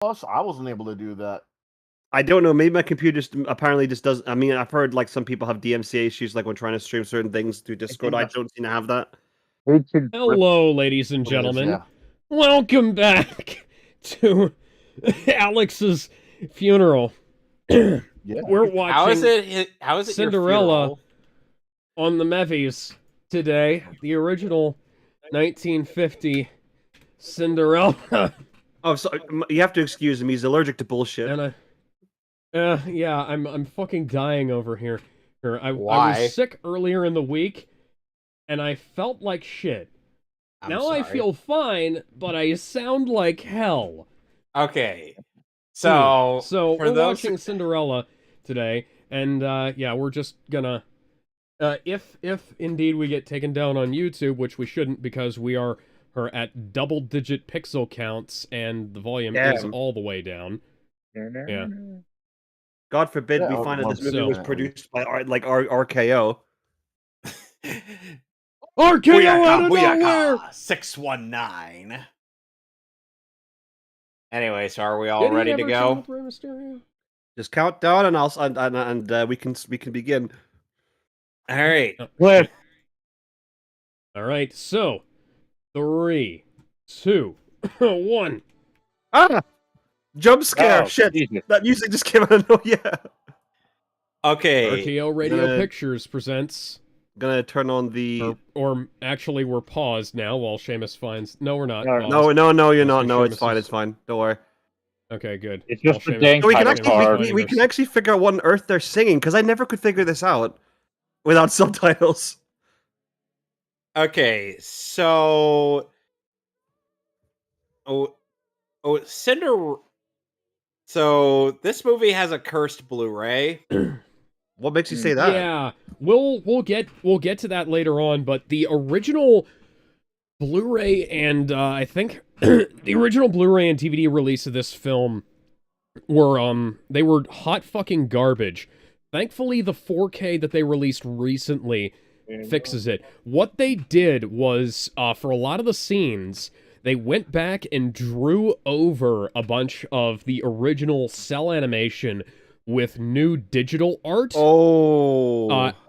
Plus, I wasn't able to do that. I don't know. Maybe my computer apparently just doesn't. I mean, I've heard like some people have DMCA issues, like when trying to stream certain things through Discord. I don't seem to have that. Hello, ladies and gentlemen. Yeah. Welcome back to Alex's funeral. Yeah. We're watching How is it Cinderella on the Mehvies today. The original 1950 Cinderella. Oh, so you have to excuse him. He's allergic to bullshit. And yeah, I'm fucking dying over here. I Why? was sick earlier in the week, and I felt like shit. Now I feel fine, but I sound like hell. Okay. So we're watching Cinderella today, and yeah, we're just gonna if indeed we get taken down on YouTube, which we shouldn't because we are at double-digit pixel counts and the volume is all the way down. Yeah. God forbid we find that this movie was produced by RKO. RKO out of nowhere! 619. Anyway, so are we all ready to go? Just count down, and we can begin. All right. All right. So, 3, 2, 1. Ah! Jump scare! Shit! That music just came out of nowhere. Yeah. Okay. RKO Radio Pictures presents. Gonna turn on the. Or actually, we're paused now while Seamus finds. No, we're not. No, you're not. No, it's fine. It's fine. Don't worry. Okay, good. It's just the dang. So we can actually figure out what on earth they're singing because I never could figure this out without subtitles. Okay, so So this movie has a cursed Blu-ray. What makes you say that? Yeah, we'll get to that later on. But the original Blu-ray and I think the original Blu-ray and DVD release of this film were they were hot fucking garbage. Thankfully, the 4K that they released recently fixes it. What they did was for a lot of the scenes, they went back and drew over a bunch of the original cell animation with new digital art.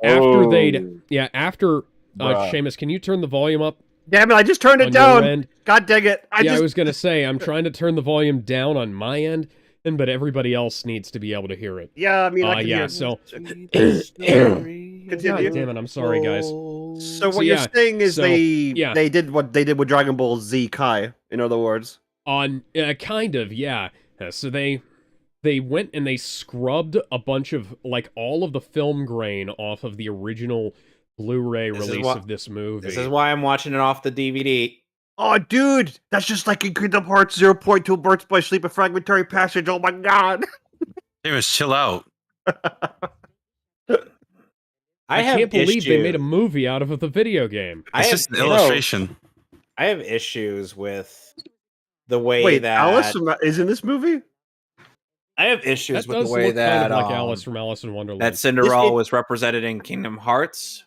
After Seamus, can you turn the volume up? Damn it, I just turned it down. God dang it. I was going to say, I'm trying to turn the volume down on my end, but everybody else needs to be able to hear it. Yeah, I mean, I can hear it. So... Continue. God damn it, I'm sorry, guys. So what you're saying is they did what they did with Dragon Ball Z Kai, in other words? Kind of, yeah. So they went and they scrubbed a bunch of, like, all of the film grain off of the original Blu-ray release of this movie. This is why I'm watching it off the DVD. Oh, dude! That's just like in Kingdom Hearts 0.2 Birds by Sleep, a fragmentary passage. Oh my god! Seamus, chill out. I can't believe they made a movie out of the video game. It's just an illustration. I have issues with the way that... Alice is in this movie? I have issues with the way that... Kind of like Alice from Alice in Wonderland. That Cinderella was represented in Kingdom Hearts.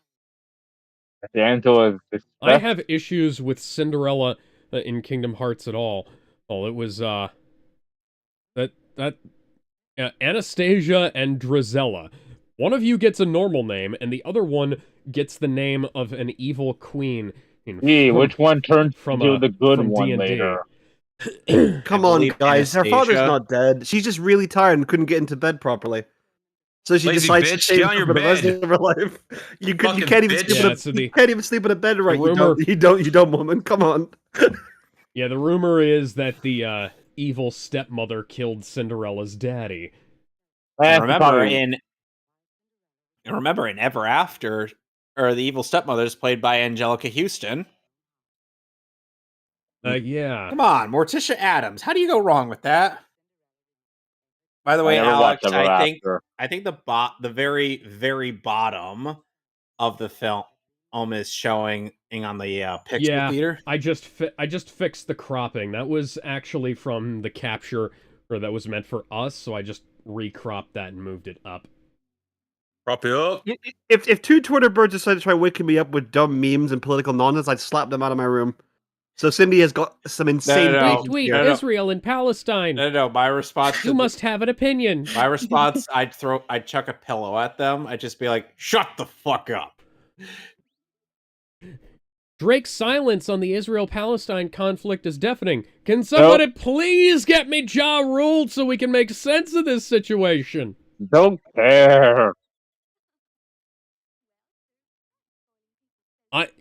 I have issues with Cinderella in Kingdom Hearts at all. Well, it was Anastasia and Drizella. One of you gets a normal name, and the other one gets the name of an evil queen. Which one turned to the good one D&D. later? Come on, guys. Her father's not dead. She's just really tired and couldn't get into bed properly. So she decides to stay for the rest of her life. You can't even sleep in a bed right. You don't, woman. Come on. Yeah, the rumor is that the evil stepmother killed Cinderella's daddy. Remember in Ever After, or the evil stepmother is played by Angelica Houston. Yeah. Come on, Morticia Addams. How do you go wrong with that? By the way, Alex, I think the very, very bottom of the film is showing on the pixel theater. I just fixed the cropping. That was actually from the capture, or that was meant for us, so I just recropped that and moved it up. Prop it up. If two Twitter birds decided to try waking me up with dumb memes and political nonsense, I'd slap them out of my room. So Cindy has got some insane. Tweet Israel and Palestine. No. My response. You must have an opinion. My response: I'd chuck a pillow at them. I'd just be like, "Shut the fuck up." Drake's silence on the Israel-Palestine conflict is deafening. Can somebody please get me Ja Rule so we can make sense of this situation? Don't care.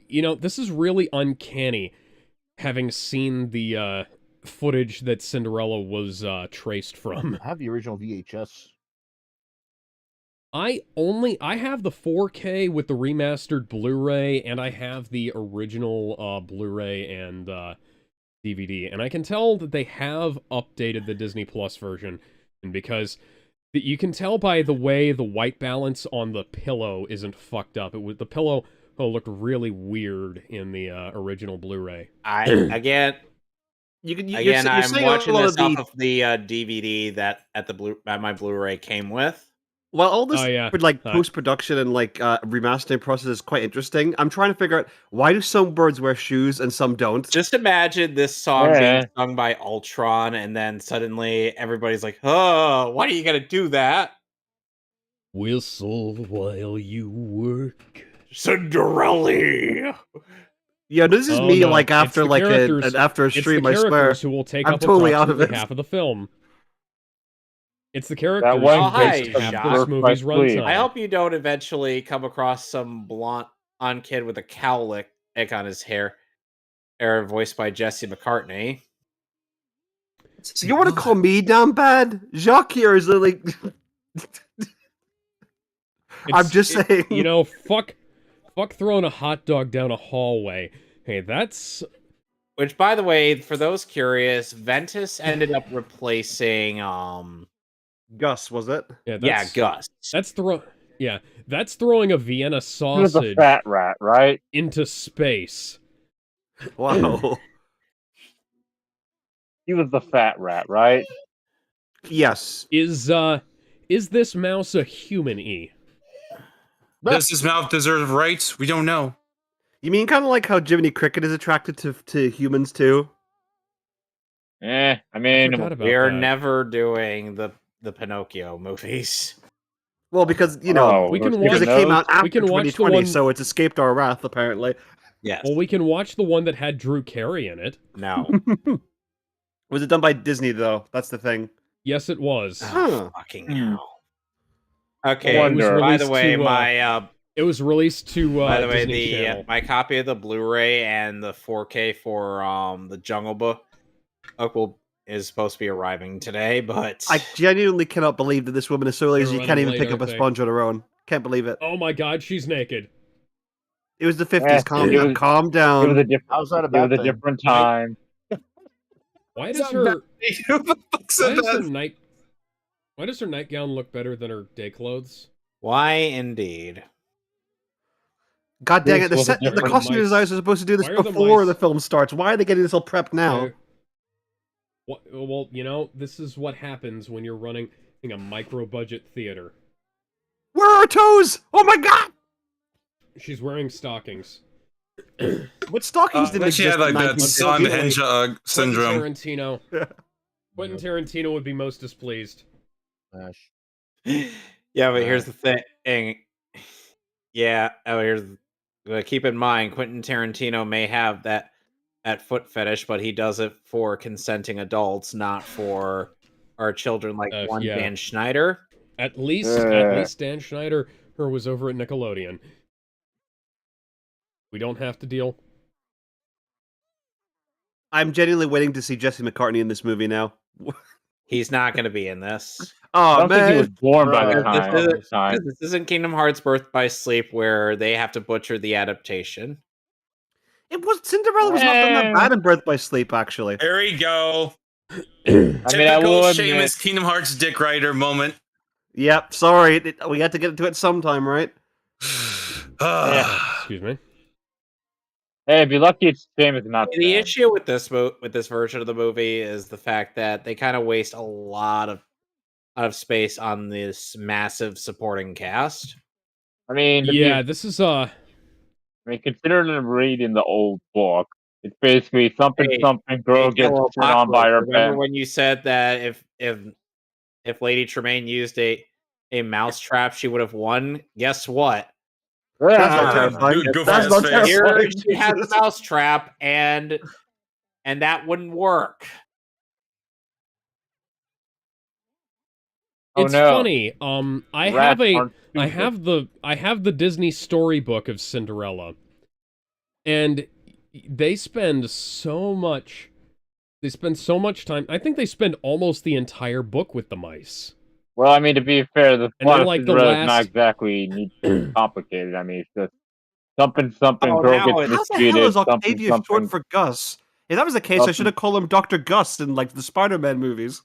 This is really uncanny, having seen the footage that Cinderella was traced from. I have the original VHS. I have the 4K with the remastered Blu-ray, and I have the original Blu-ray and DVD, and I can tell that they have updated the Disney Plus version, and because you can tell by the way the white balance on the pillow isn't fucked up. The pillow looked really weird in the original Blu-ray. I'm watching this off of the DVD that my Blu-ray came with. Well, all this post-production and remastering process is quite interesting. I'm trying to figure out, why do some birds wear shoes and some don't? Just imagine this song being sung by Ultron, and then suddenly everybody's like, "Oh, why are you gonna do that?" Whistle while you work, Cinderella. Yeah, this is me after after a stream. I swear, who will take I'm up totally out of it. Half of the film. It's the characters who half this movie's runtime. I hope you don't eventually come across some blonde kid with a cowlick on his hair, voiced by Jesse McCartney. So you want to call me damn bad? Jacques here is like. I'm just saying. Fuck throwing a hot dog down a hallway. Hey, that's. Which, by the way, for those curious, Ventus ended up replacing Gus, was it? Yeah, Gus. That's throwing a Vienna sausage. He was a fat rat, right? Into space. Wow. He was the fat rat, right? Yes. Is this mouse a human-y? Does this mouse deserve rights? We don't know. You mean kind of like how Jiminy Cricket is attracted to humans too? I mean, we're never doing the Pinocchio movies. Well, because it came out after 2020, so it's escaped our wrath apparently. Yes. Well, we can watch the one that had Drew Carey in it. No. Was it done by Disney though? That's the thing. Yes, it was. Oh, fucking hell. Okay. By the way, it was released to. By the way, Disney Channel. My copy of the Blu-ray and the 4K for the Jungle Book is supposed to be arriving today, but I genuinely cannot believe that this woman is so lazy she can't even pick up a sponge on her own. Can't believe it. Oh my god, she's naked. It was the 50s. Calm down. It was a different time. Why does her nightgown look better than her day clothes? Why indeed? God dang it! The costume designers are supposed to do this before the film starts. Why are they getting this all prepped now? Well, this is what happens when you're running a micro-budget theater. Where are her toes? Oh my god! She's wearing stockings. What stockings did she had that Son Hedgehog syndrome. Quentin Tarantino would be most displeased. Yeah, but here's the thing. Yeah, keep in mind, Quentin Tarantino may have that foot fetish, but he does it for consenting adults, not for our children like Dan Schneider. At least Dan Schneider was over at Nickelodeon. We don't have to deal. I'm genuinely waiting to see Jesse McCartney in this movie now. He's not going to be in this. Oh, I don't think he was born by the time. This isn't Kingdom Hearts Birth by Sleep, where they have to butcher the adaptation. Cinderella was not that bad in Birth by Sleep, actually. There we go. Typical Seamus Kingdom Hearts Dick Rider moment. Yep, sorry. We had to get into it sometime, right? Excuse me. Hey, be lucky it's Seamus, not the issue with this version of the movie is the fact that they kind of waste a lot of space on this massive supporting cast. I mean, this is I mean, considering them reading the old book, It's basically something girl gets turned on by her Remember pet. when you said that if Lady Tremaine used a mousetrap, she would have won? Guess what? That's not terrifying. That's not terrifying. Here she has a mousetrap, and that wouldn't work. It's funny. I have the Disney storybook of Cinderella, and they spend so much time. I think they spend almost the entire book with the mice. Well, I mean, to be fair, the plot of Cinderella is not exactly complicated. I mean, it's just something girl gets mistreated. How the hell is Octavia short for Gus? If that was the case, I should have called him Dr. Gus in like the Spider-Man movies.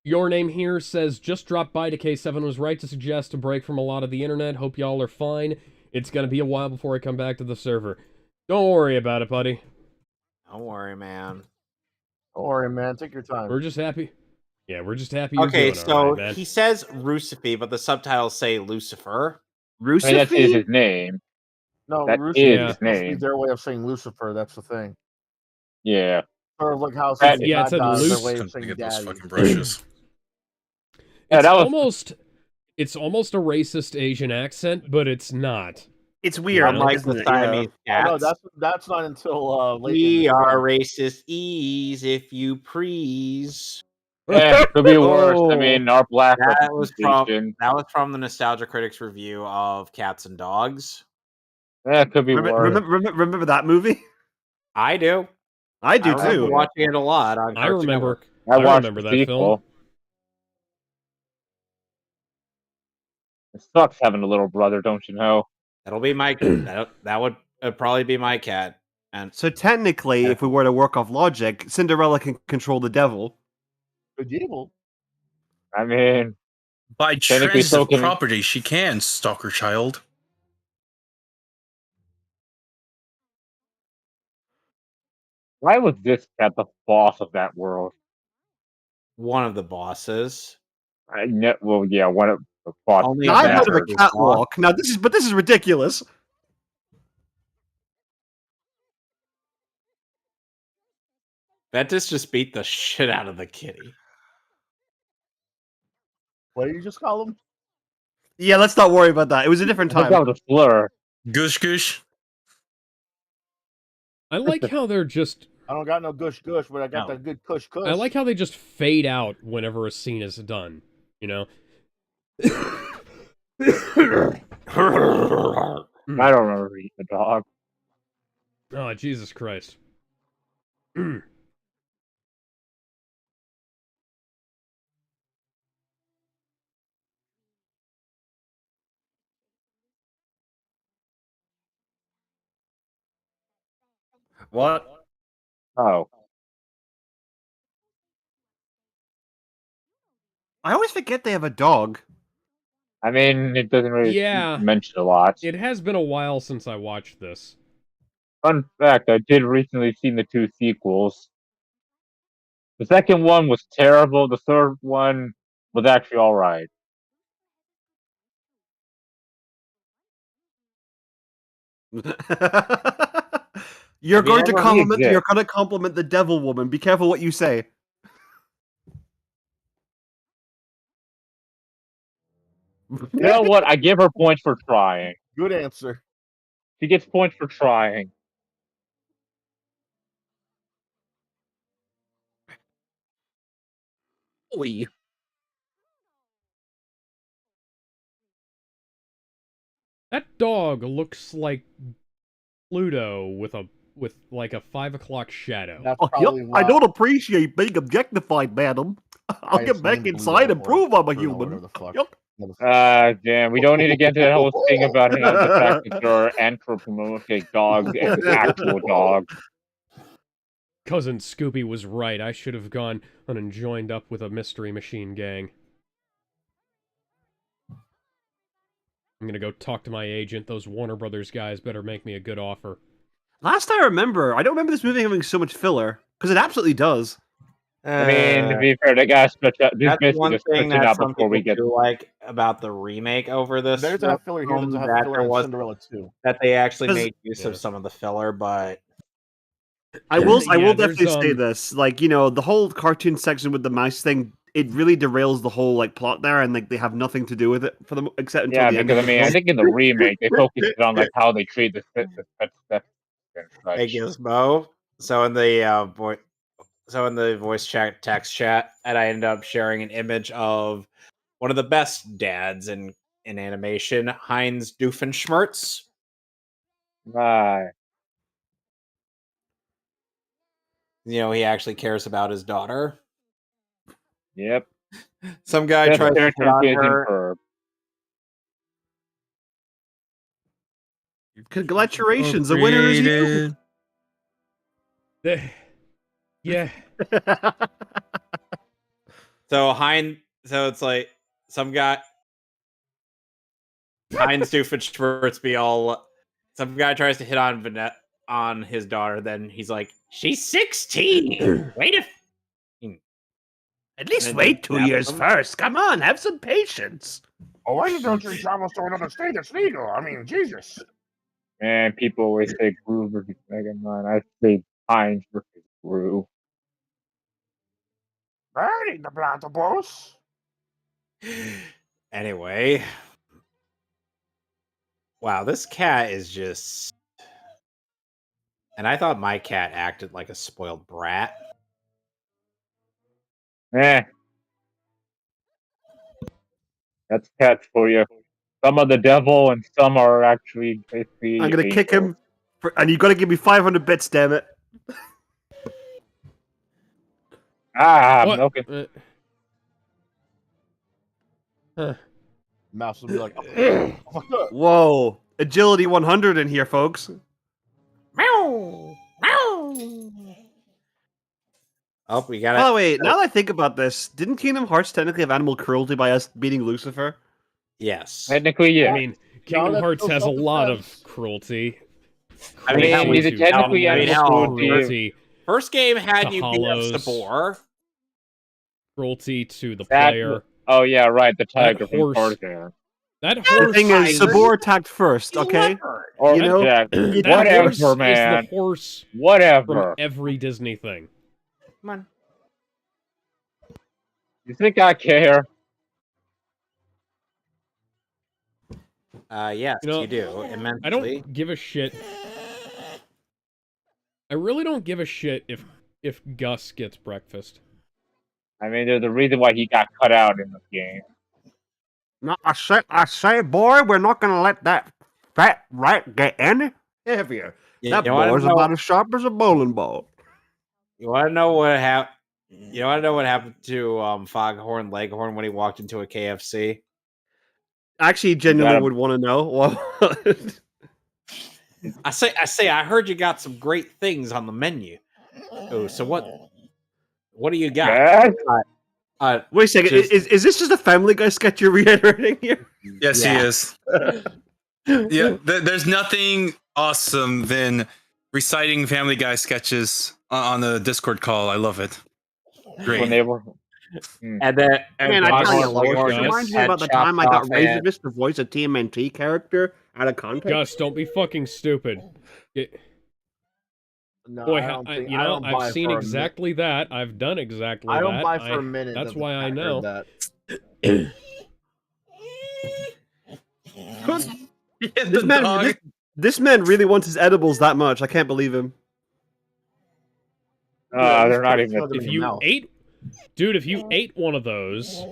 Your name here says, just dropped by to K7 was right to suggest a break from a lot of the internet. Hope y'all are fine. It's gonna be a while before I come back to the server. Don't worry about it, buddy. Don't worry, man. Don't worry, man. Take your time. We're just happy. Yeah, we're just happy you're doing Okay, so all right, man. he says Rucifer, but the subtitles say Lucifer. Rucifer? I mean, that is his name. No, that Rucifer is his name. Their way of saying Lucifer. That's the thing. Yeah. Sort of like how yeah, it's a their way of saying daddy. Fucking brushes. It's almost a racist Asian accent, but it's not. It's weird, like the Siamese cats. No, that's not until late. We are racist if you please. Yeah, it could be worse. I mean, our black that was from the Nostalgia Critics review of Cats and Dogs. Yeah, it could be worse. Remember that movie? I do. I do too. Watching it a lot on I remember. I remember that film. It sucks having a little brother, don't you know? That'll be my that would probably be my cat. And so technically, if we were to work off logic, Cinderella can control the devil. The devil. I mean, by transitive property, she can stalk her child. Why was this cat the boss of that world? One of the bosses. Well, yeah, one of the bosses. Now, I've heard of a catwalk. Now this is ridiculous. Ventus just beat the shit out of the kitty. What did you just call him? Yeah, let's not worry about that. It was a different time. That was a slur. Gush gush. I like how they're just... I don't got no gush gush, but I got that good kush kush. I like how they just fade out whenever a scene is done, you know? I don't remember eating the dog. Oh, Jesus Christ. What? Oh. I always forget they have a dog. I mean, it doesn't really mention a lot. It has been a while since I watched this. Fun fact, I did recently see the 2 sequels. The second one was terrible. The third one was actually alright. You're going to compliment the devil woman. Be careful what you say. You know what? I give her points for trying. Good answer. She gets points for trying. Holy. That dog looks like Pluto with like a 5 o'clock shadow. I don't appreciate being objectified, madam. I'll get back inside and prove I'm a human. Damn, we don't need to get into that whole thing about the fact that there are anthropomorphic dogs and actual dogs. Cousin Scooby was right. I should have gone and joined up with a Mystery Machine gang. I'm gonna go talk to my agent. Those Warner Brothers guys better make me a good offer. Last I remember, I don't remember this movie having so much filler, because it absolutely does. I mean, to be fair, they gotta stretch out. That's one thing that some before we people get do like about the remake over this. There's a filler here. There's a filler in Cinderella too. That they actually made use of some of the filler, but I will definitely say this. Like, the whole cartoon section with the mice thing, it really derails the whole like plot there, and like they have nothing to do with it for them except until the end. Because I mean, I think in the remake they focused on like how they treat the pet stuff. Hey Gizmo. So in the voice chat text chat, and I ended up sharing an image of one of the best dads in animation, Heinz Doofenshmirtz. Right. He actually cares about his daughter. Yep. Some guy tries to hit on her. Congratulations, the winner is you. Yeah. So it's like some guy Heinz Doofenshmirtz be all. Some guy tries to hit on his daughter. Then he's like, "She's 16. Wait at least wait 2 years first. Come on, have some patience." Oh, why don't you travel to another state? It's legal. I mean, Jesus. Man, people always say Gru versus Mega Man. I say Heinz versus Gru. I need the platypus. Anyway. Wow, this cat is just... And I thought my cat acted like a spoiled brat. That's cats for you. Some are the devil, and some are actually basically... I'm gonna kick him, and you gotta give me 500 bits, damn it. I'm milking. Mouse will be like, oh, fuck up. Whoa, agility 100 in here, folks. Meow! Meow! Oh, we got it. Oh wait, now that I think about this, didn't Kingdom Hearts technically have animal cruelty by us beating Lucifer? Yes. Technically, yeah. I mean, Kingdom Hearts has a lot of cruelty. I mean, is it technically animal cruelty? First game had you beat up Sabor. Cruelty to the player. Oh yeah, right. The tiger from Tarzan. That horse. The thing is, Sabor attacked first. Okay, or whatever, Is man. the horse whatever. From every Disney thing. Come on. You think I care? Yes, you do. Immensely. I don't give a shit. I really don't give a shit if Gus gets breakfast. I mean, there's a reason why he got cut out in this game. No, I say, boy, we're not gonna let that fat rat get any heavier. That boy's about as sharp as a bowling ball. You want to know what happened? You want to know what happened to Foghorn Leghorn when he walked into a KFC? I actually genuinely would want to know. I say, I heard you got some great things on the menu. Oh, so what do you got? Wait a second, is this just a Family Guy sketch you're reiterating here? Yes, he is. Yeah, there's nothing awesome than reciting Family Guy sketches on the Discord call. I love it. Great. When they were... And then, man, I tell you, Lord, it reminds me about the time I got Razorfist to voice a TMNT character out of context. Gus, don't be fucking stupid. No, boy, I don't I've seen exactly that. I've done exactly that. I don't buy for a minute. That's why I know. That. This man really wants his edibles that much. I can't believe him. They're not even. If you ate one of those,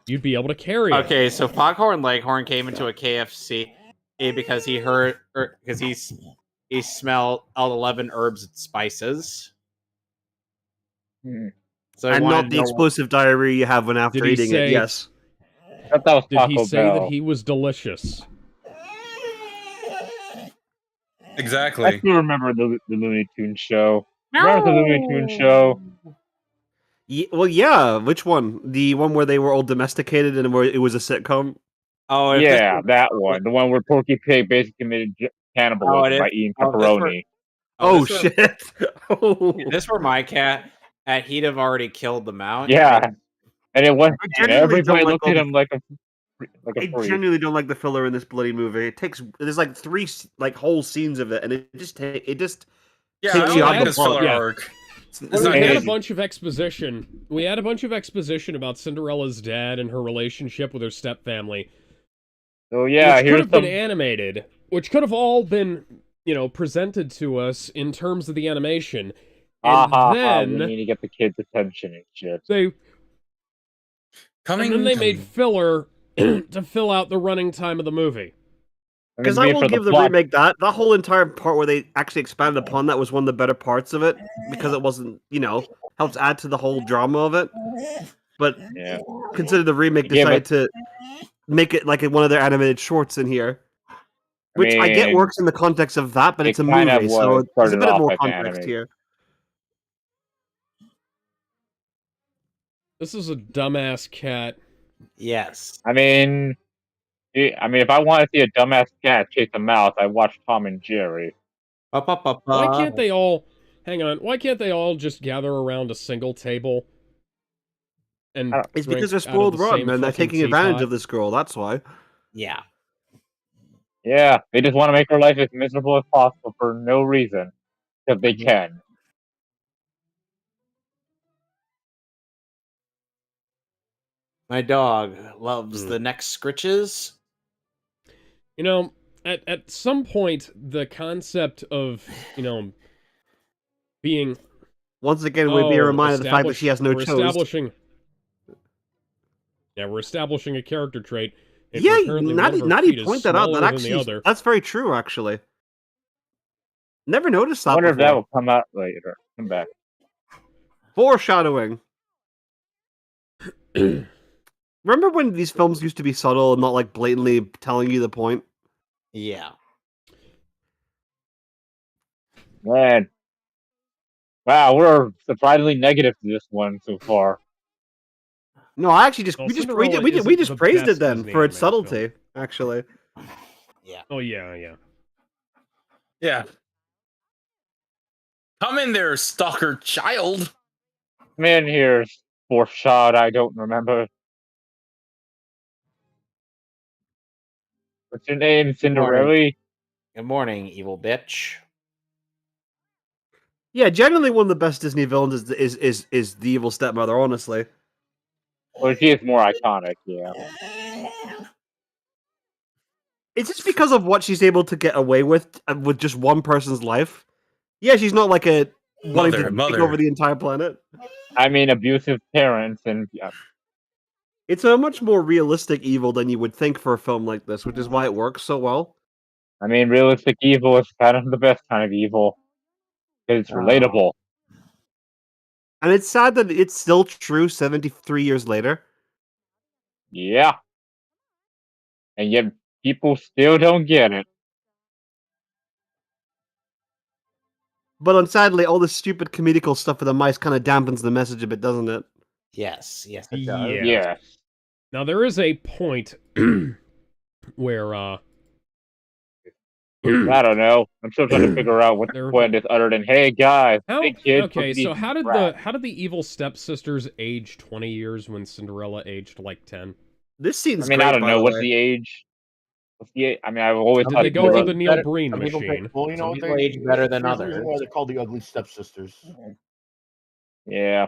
you'd be able to carry it. Okay, so Foghorn Leghorn came into a KFC because he heard, because he smelled all 11 herbs and spices. So and not the explosive diarrhea you have when after eating it. Yes. I thought that was Did he say that he was delicious? Exactly. I still remember the Looney Tunes show. Remember the Looney Tunes show? Well, yeah. Which one? The one where they were all domesticated and where it was a sitcom? Oh, yeah, that one. The one where Porky Pig basically committed cannibalism by eating pepperoni. Shit. This were my cat. he'd have already killed the mount. Yeah, and it went. And everybody like looked at him like a I freak. genuinely don't like the filler in this bloody movie. There's like 3 like whole scenes of it, and it just takes you out of the plot. Arc. We had a bunch of exposition. We had a bunch of exposition about Cinderella's dad and her relationship with her stepfamily. So yeah, which could have been animated, which could have all been, presented to us in terms of the animation. And then we need to get the kids' attention and shit. And then they made filler to fill out the running time of the movie. Because I will give the remake that whole entire part where they actually expanded upon that was one of the better parts of it, because it wasn't, helps add to the whole drama of it. But consider the remake decided to make it like one of their animated shorts in here, which I get works in the context of that, but it's a movie, so there's a bit of more context here. This is a dumbass cat. Yes. I mean, if I want to see a dumbass cat chase a mouse, I watch Tom and Jerry. Why can't they all... Hang on. Why can't they all just gather around a single table? And it's because they're spoiled rotten, and they're taking advantage of this girl, that's why. Yeah. Yeah, they just want to make her life as miserable as possible for no reason. Because they can. My dog loves the neck scritches. At some point, the concept of, being... Once again, we'd be reminded of the fact that she has no toes. We're establishing a character trait. Yeah, now you point that out. That's very true, actually. Never noticed that. I wonder if that will come out later. Come back. Foreshadowing. Remember when these films used to be subtle and not like blatantly telling you the point? Yeah. Man. Wow, we're surprisingly negative to this one so far. No, I actually we just praised it then for its subtlety, actually. Yeah. Oh yeah. Yeah. Come in there, stalker child. Man, here's fourth shot. I don't remember. What's your name, Cinderella? Good morning, evil bitch. Yeah, generally one of the best Disney villains is the evil stepmother, honestly. Well, she is more iconic, yeah. It's just because of what she's able to get away with just one person's life. Yeah, she's not like a wanting to take over the entire planet. I mean, abusive parents and... Yeah. It's a much more realistic evil than you would think for a film like this, which is why it works so well. I mean, realistic evil is kind of the best kind of evil. Because it's relatable. And it's sad that it's still true 73 years later. Yeah. And yet, people still don't get it. But sadly, all the stupid comedical stuff with the mice kind of dampens the message a bit, doesn't it? Yes, it does. Yeah. Now, there is a point where, I don't know. I'm still trying to figure out what the point is other than, hey, guys, hey, kids. Okay, so how did the evil stepsisters age 20 years when Cinderella aged, like, 10? This seems I don't know. What's the age? I mean, I've always thought they go through the Neil Breen machine. Well, you know what? They age better than others. They're called the ugly stepsisters. Yeah.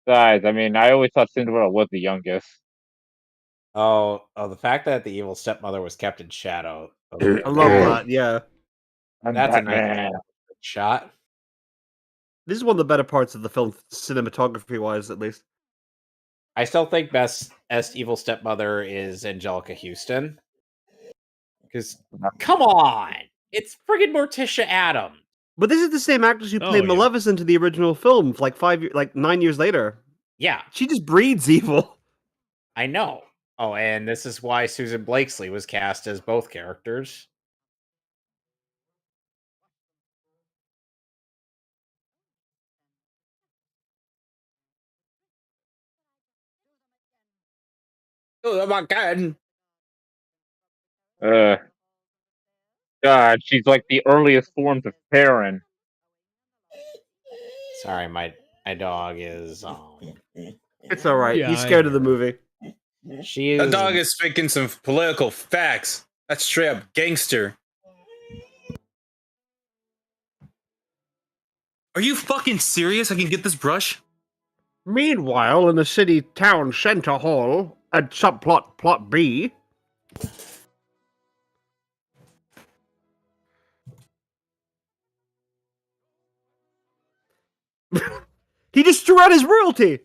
Besides, I mean, I always thought Cinderella was the youngest. Oh, the fact that the evil stepmother was kept in shadow. I love that, yeah. That's a nice shot. This is one of the better parts of the film, cinematography-wise, at least. I still think best evil stepmother is Angelica Houston. Because, come on! It's friggin' Morticia Addams. But this is the same actress who played Maleficent in the original film, like 9 years later. Yeah. She just breeds evil. I know. Oh, and this is why Susan Blakesley was cast as both characters. Oh my god. God, she's like the earliest forms of Karen. Sorry, my My dog is. It's all right. Yeah, He's scared of the movie. She is. The dog is speaking some political facts. That's straight up gangster. Are you fucking serious? I can get this brush? Meanwhile, in the city town center hall, at subplot plot B. He just threw out his royalty.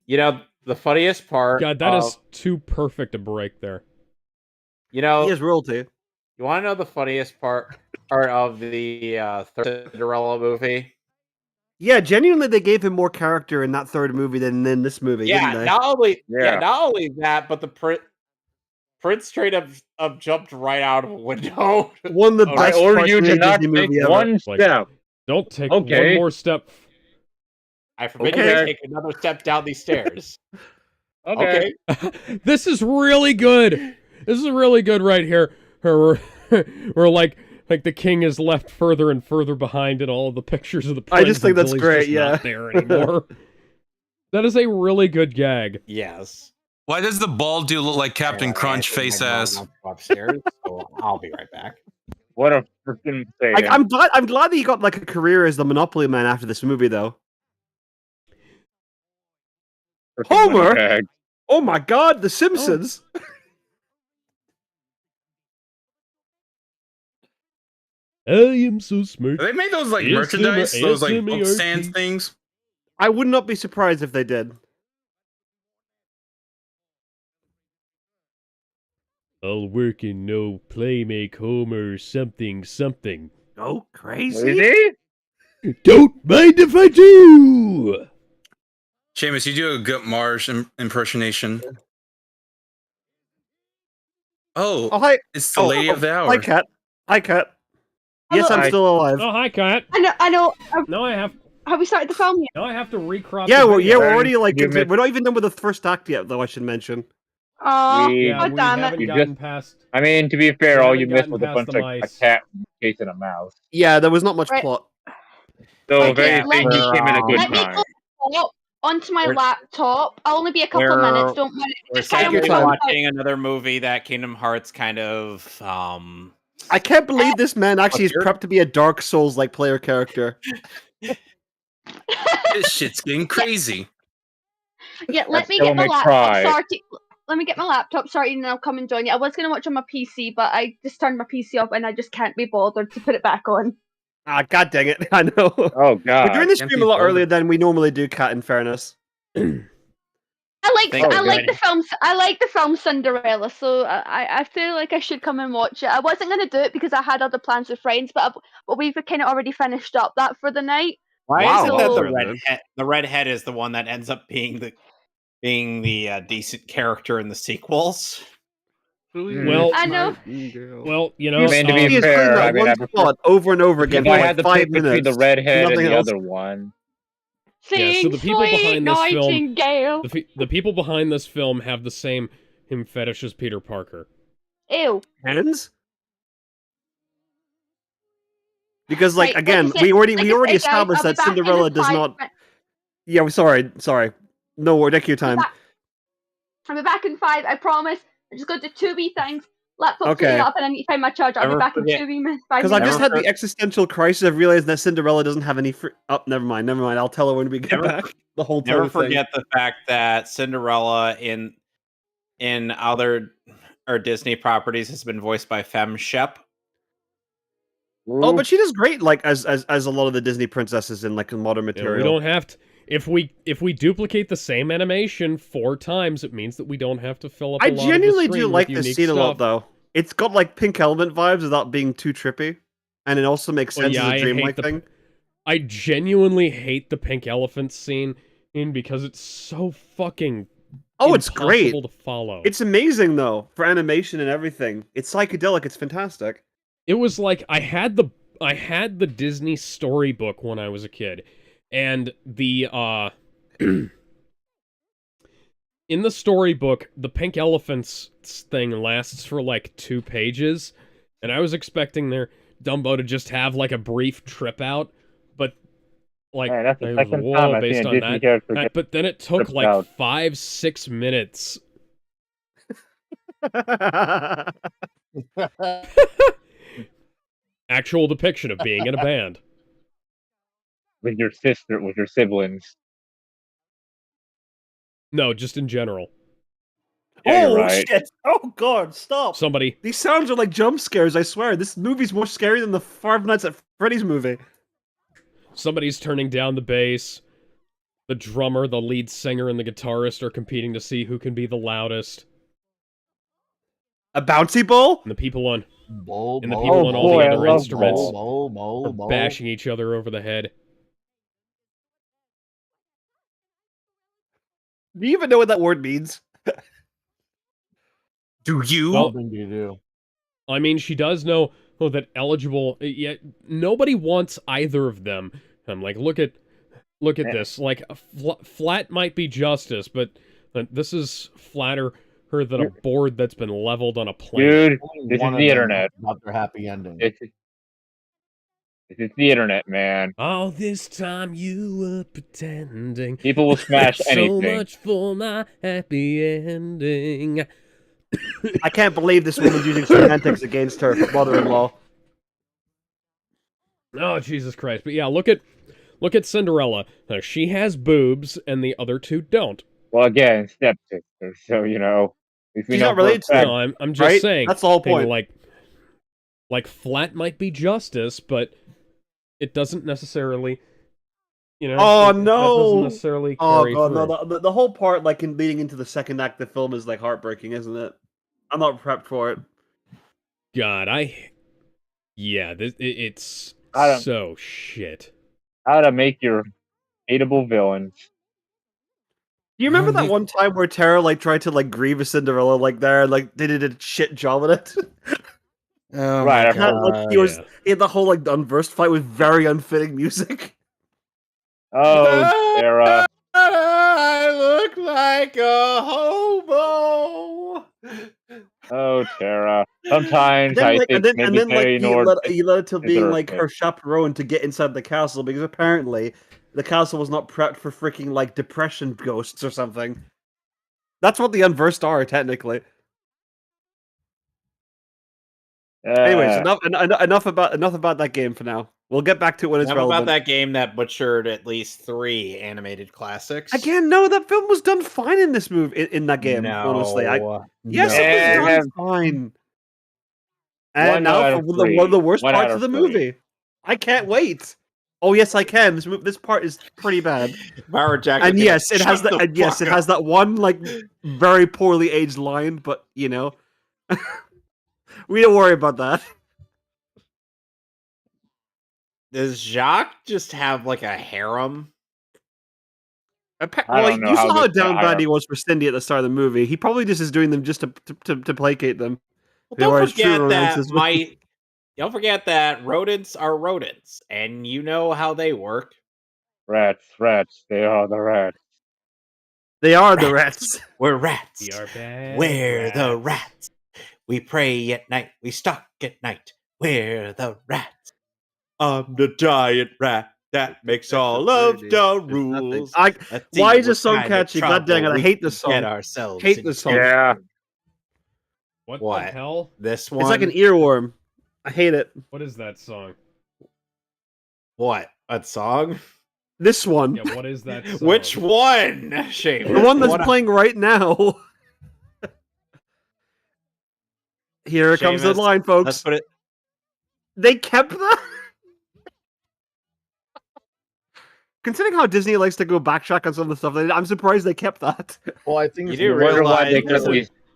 You know, the funniest part. God, that is too perfect a break there. You know, He has royalty. You want to know the funniest part of the third Cinderella movie? Yeah, genuinely, they gave him more character in that third movie than in this movie. Yeah, didn't they? not only that, but the Prince straight up jumped right out of a window. One of the best. I order you to not take take one step. Don't take one more step. I forbid you to take another step down these stairs. Okay. This is really good. This is really good right here. We're like the king is left further and further behind in all of the pictures of the prince. I just think that's great. Yeah, not there anymore. That is a really good gag. Yes. Why does the bald dude look like Captain Crunch face ass? Upstairs, so I'll be right back. What a freaking thing! I'm glad that he got like a career as the Monopoly Man after this movie, though. Homer! Oh my God, The Simpsons! Oh. I am so smart. They made those like merchandise, those like book stands things. I would not be surprised if they did. I'll work and no play, make Homer something something. Oh, crazy! Don't mind if I do. Seamus, you do a good Marge impersonation. Oh, hi! It's the lady of the hour. Hi, Cat. Hi, Cat. Yes, I'm still alive. Oh, hi, Cat. I know. No, I have. Have we started the film yet? No, I have to recrop. Yeah, we're already like we're not even done with the first act yet, though. I should mention. Oh, God damn it! I mean, to be fair, all you missed was a bunch of a cat chasing a mouse. Yeah, there was not much plot. So very thing came in a good time. Onto my laptop. I'll only be a couple minutes. Don't worry. We're sadly watching another movie that Kingdom Hearts kind of. I can't believe this man actually is prepped to be a Dark Souls-like player character. This shit's getting crazy. Yeah, let me get my laptop started. Let me get my laptop started and then I'll come and join you. I was going to watch on my PC, but I just turned my PC off and I just can't be bothered to put it back on. Ah, God dang it. I know. Oh, God. We're doing this stream a lot earlier than we normally do, Cat, in fairness. I like the film Cinderella, so I feel like I should come and watch it. I wasn't going to do it because I had other plans with friends, but we've kind of already finished up that for the night. Why is it that the redhead is the one that ends up being the decent character in the sequels? Well, I know. Well, you know, I mean, to be fair, I mean, over and over again. If I for had to 5 pick between minutes, the redhead and the else. other one. Yeah, so the people behind this Nightingale. film, the people behind this film have the same him fetish as Peter Parker. Ew. Hands? Because, like, again, we already established that Cinderella does not. Yeah, sorry. No, take your time. I'll be back in 5. I promise. I'm just going to do 2 wee things. Laptop cleaning up, and I need to find my charger. I'll be back in 2 wee minutes. Because I've just had the existential crisis of realizing that Cinderella doesn't have any. Never mind. I'll tell her when we get back. The whole never forget the fact that Cinderella in other Disney properties has been voiced by Femme Shep. Oh, but she does great, like as a lot of the Disney princesses in like modern material. Yeah, we don't have to. If we duplicate the same animation 4 times, it means that we don't have to fill up. I genuinely do like this scene a lot, though. It's got like Pink Element vibes without being too trippy, and it also makes sense as a dreamlike thing. I genuinely hate the Pink Elephant scene because it's so fucking. Oh, it's great to follow. It's amazing though for animation and everything. It's psychedelic. It's fantastic. It was like I had the Disney storybook when I was a kid, and the in the storybook, the Pink Elephants thing lasts for like 2 pages, and I was expecting their Dumbo to just have like a brief trip out, but Like, Man, that's the second whoa, time I've based seen a on Disney that. character get But then it took ripped like out. 5-6 minutes. Actual depiction of being in a band. With your sister, with your siblings. No, just in general. Yeah, oh, right. shit! Oh, God, stop! Somebody. These sounds are like jump scares, I swear. This movie's more scary than the Five Nights at Freddy's movie. Somebody's turning down the bass. The drummer, the lead singer, and the guitarist are competing to see who can be the loudest. A bouncy ball? And the people on Bowl, and the bowl, people on all boy, the I other love instruments bowl, are bashing each other over the head. Do you even know what that word means? Do you? Well, you do. I mean, she does know that eligible. Yet nobody wants either of them. I'm like, look at this. Like, flat might be justice, but this is flatter her than a board that's been leveled on a plane. Dude, this is the internet. Not their happy ending. This is the internet, man. All this time you were pretending. People will smash anything. So much for my happy ending. I can't believe this woman's using semantics against her mother-in-law. Oh, Jesus Christ. But yeah, look at Cinderella. She has boobs, and the other two don't. Well, again, stepsister, so, you know. She's not related to them. No, I'm just saying. That's the whole point. Like, flat might be justice, but it doesn't necessarily, you know. Oh, no! That doesn't necessarily carry God, through. no. The whole part, like, in leading into the second act of the film is, like, heartbreaking, isn't it? I'm not prepped for it. God, yeah, it's so shit. How to make your hateable villains. Do you remember that one time where Tara, like, tried to, like, grieve a Cinderella, like, there, and, like, they did a shit job at it? Oh, Right, Like, he had the whole, like, unversed fight with very unfitting music. Oh, Sarah. I look like a hobo. Oh, Tara. Sometimes I think maybe Terry Nord he led it to being deserves like it. her chaperone to get inside the castle because apparently the castle was not prepped for freaking like depression ghosts or something. That's what the unversed are technically. Anyways, enough about that game for now. We'll get back to it when it's relevant. About that game that butchered at least 3 animated classics. Again, no, that film was done fine in this movie. In that game, honestly, yes, it was done fine. And now for one of the worst parts of the movie. I can't wait. Oh yes, I can. This part is pretty bad. And yes, it has that. And yes, it has that one like very poorly aged line. But you know, we don't worry about that. Does Jacques just have like a harem? Well, you saw how down bad he was for Cindy at the start of the movie. He probably just is doing them just to placate them. Well, don't forget that rodents are rodents, and you know how they work. Rats. They are the rats. They are the rats. We're rats. We are bad. We're the rats. We pray at night. We stalk at night. We're the rats. I'm the giant rat that makes all of the rules. Why is this song catchy? God dang it! I hate this song. Hate this song. Yeah. What the hell? This one? It's like an earworm. I hate it. What is that song? What? A song? This one. Yeah, what is that song? Which one? Seamus? The one that's playing right now. Here comes the line, folks. Let's put it. They kept that? Considering how Disney likes to go backtrack on some of the stuff, I'm surprised they kept that. Well, I think you do realize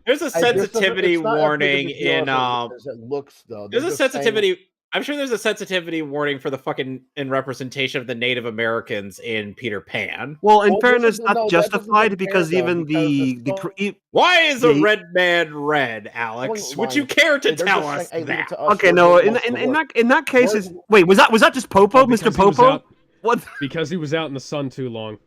there's a sensitivity warning in it looks though. There's a sensitivity. I'm sure there's a sensitivity warning for the fucking in representation of the Native Americans in Peter Pan. Well, in fairness, that's justified because even why is a red man red, Alex? Would you care to tell us that? Okay, no. In that case, wait, was that just Popo, Mr. Popo? What? Because he was out in the sun too long.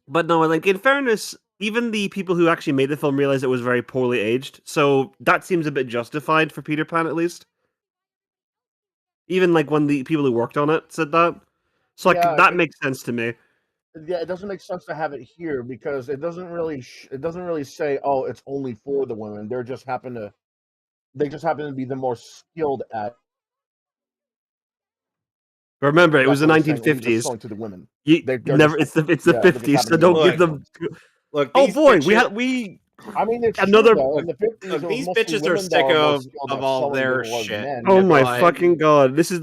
But no, like in fairness, even the people who actually made the film realized it was very poorly aged, so that seems a bit justified for Peter Pan, at least. Even like when the people who worked on it said that. So like that makes sense to me. Yeah, it doesn't make sense to have it here because it doesn't really say, oh, it's only for the women. They just happen to be the more skilled at. Remember, it was the 1950s. To the women. It's the 50s, so don't give them. Look, oh boy, bitches, I mean, it's another. True, in the 50s, look, these bitches are sick of all their shit. Oh my fucking god! This is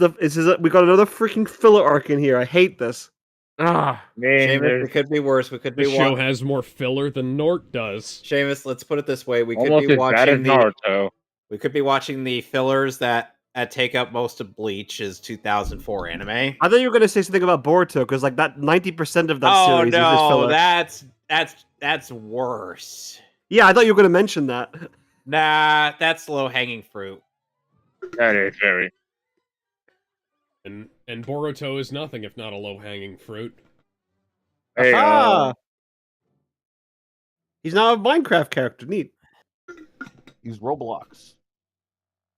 we got another freaking filler arc in here. I hate this. Ah, Seamus, it could be worse. We could be. The show has more filler than Nort does. Seamus, let's put it this way: we Almost could be watching Naruto. We could be watching the fillers that take up most of Bleach's 2004 anime. I thought you were going to say something about Boruto because like that 90% of that series is just filler. That's worse. Yeah, I thought you were going to mention that. Nah, that's low hanging fruit. That is very. And Boruto is nothing if not a low hanging fruit. Hey, he's now a Minecraft character. Neat. He's Roblox.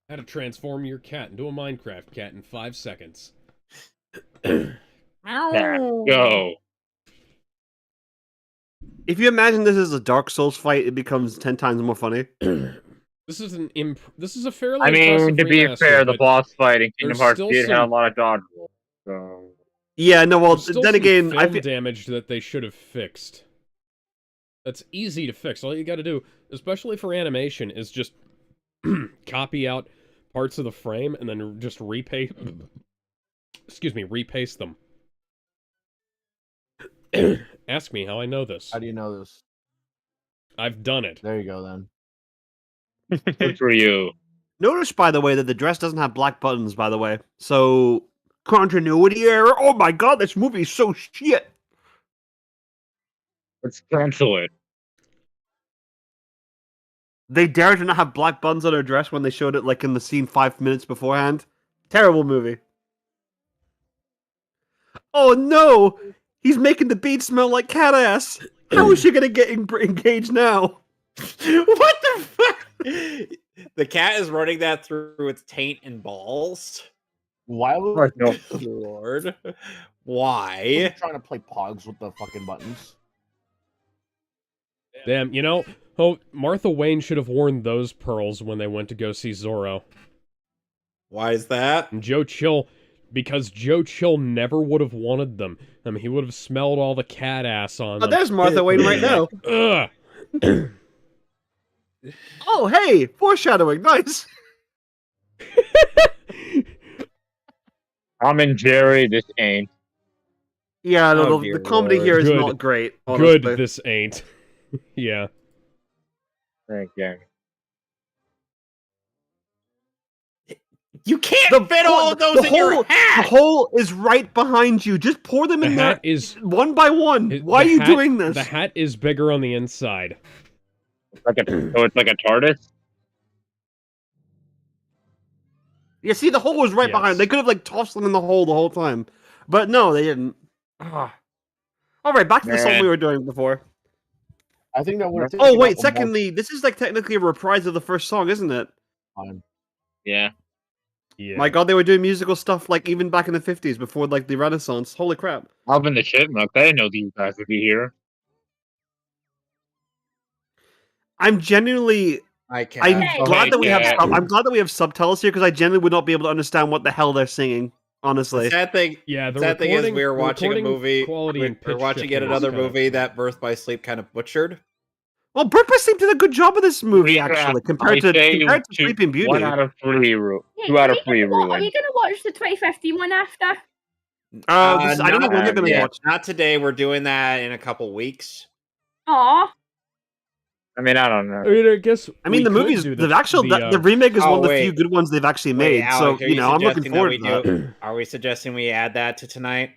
How to transform your cat into a Minecraft cat in 5 seconds. Go. If you imagine this is a Dark Souls fight, it becomes 10 times more funny. This is a fairly. I mean, to be fair, the boss fight in Kingdom Hearts did have a lot of dodge rolls. So. Yeah, no. Well, then again, I feel damage that they should have fixed. That's easy to fix. All you got to do, especially for animation, is just copy out parts of the frame and then just repaste them. Ask me how I know this. How do you know this? I've done it. There you go, then. Good for you. Notice, by the way, that the dress doesn't have black buttons, by the way. So, continuity error. Oh my god, this movie is so shit. Let's cancel it. They dared to not have black buttons on her dress when they showed it, like, in the scene 5 minutes beforehand. Terrible movie. Oh no! He's making the beat smell like cat ass. How is she gonna get engaged now? What the fuck? The cat is running that through its taint and balls. Why would Lord? Why? Trying to play pogs with the fucking buttons. Damn, Martha Wayne should have worn those pearls when they went to go see Zorro. Why is that? And because Joe Chill never would have wanted them. I mean, he would have smelled all the cat ass on them. Oh, there's Martha Wayne right now. Ugh. Oh, hey! Foreshadowing, nice! Tom and Jerry, this ain't. Yeah, no, the comedy here is not great, honestly. Good, this ain't. Yeah. Thank you. You can't fit all of those in your hat! The hole is right behind you. Just pour them in there one by one. Why are you doing this? The hat is bigger on the inside. So it's like a TARDIS? Yeah, see, the hole was right behind. They could have, like, tossed them in the hole the whole time. But no, they didn't. Alright, back to the song we were doing before. I think that would have. Oh, wait, secondly, this is, like, technically a reprise of the first song, isn't it? Yeah. Yeah. My god, they were doing musical stuff, like, even back in the 50s, before, like, the Renaissance. Holy crap. Alvin the Chipmunk, I didn't know these guys would be here. I'm genuinely... I'm glad that we have subtitles here, because I genuinely would not be able to understand what the hell they're singing, honestly. The sad thing, is we were watching a movie, we're watching yet another movie that Birth by Sleep kind of butchered. Well, Birth by Sleep did a good job of this movie, actually, compared to Sleeping Beauty. 1 out of 3 2 out of 3 ruined. Are you going to watch the 2015 one after? I don't know when you're going to watch. Not today. We're doing that in a couple weeks. Aw. I mean, I don't know. I mean, the movies, the remake is one of the few good ones they've actually made. Alec, so, I'm looking forward to that. Are we suggesting we add that to tonight?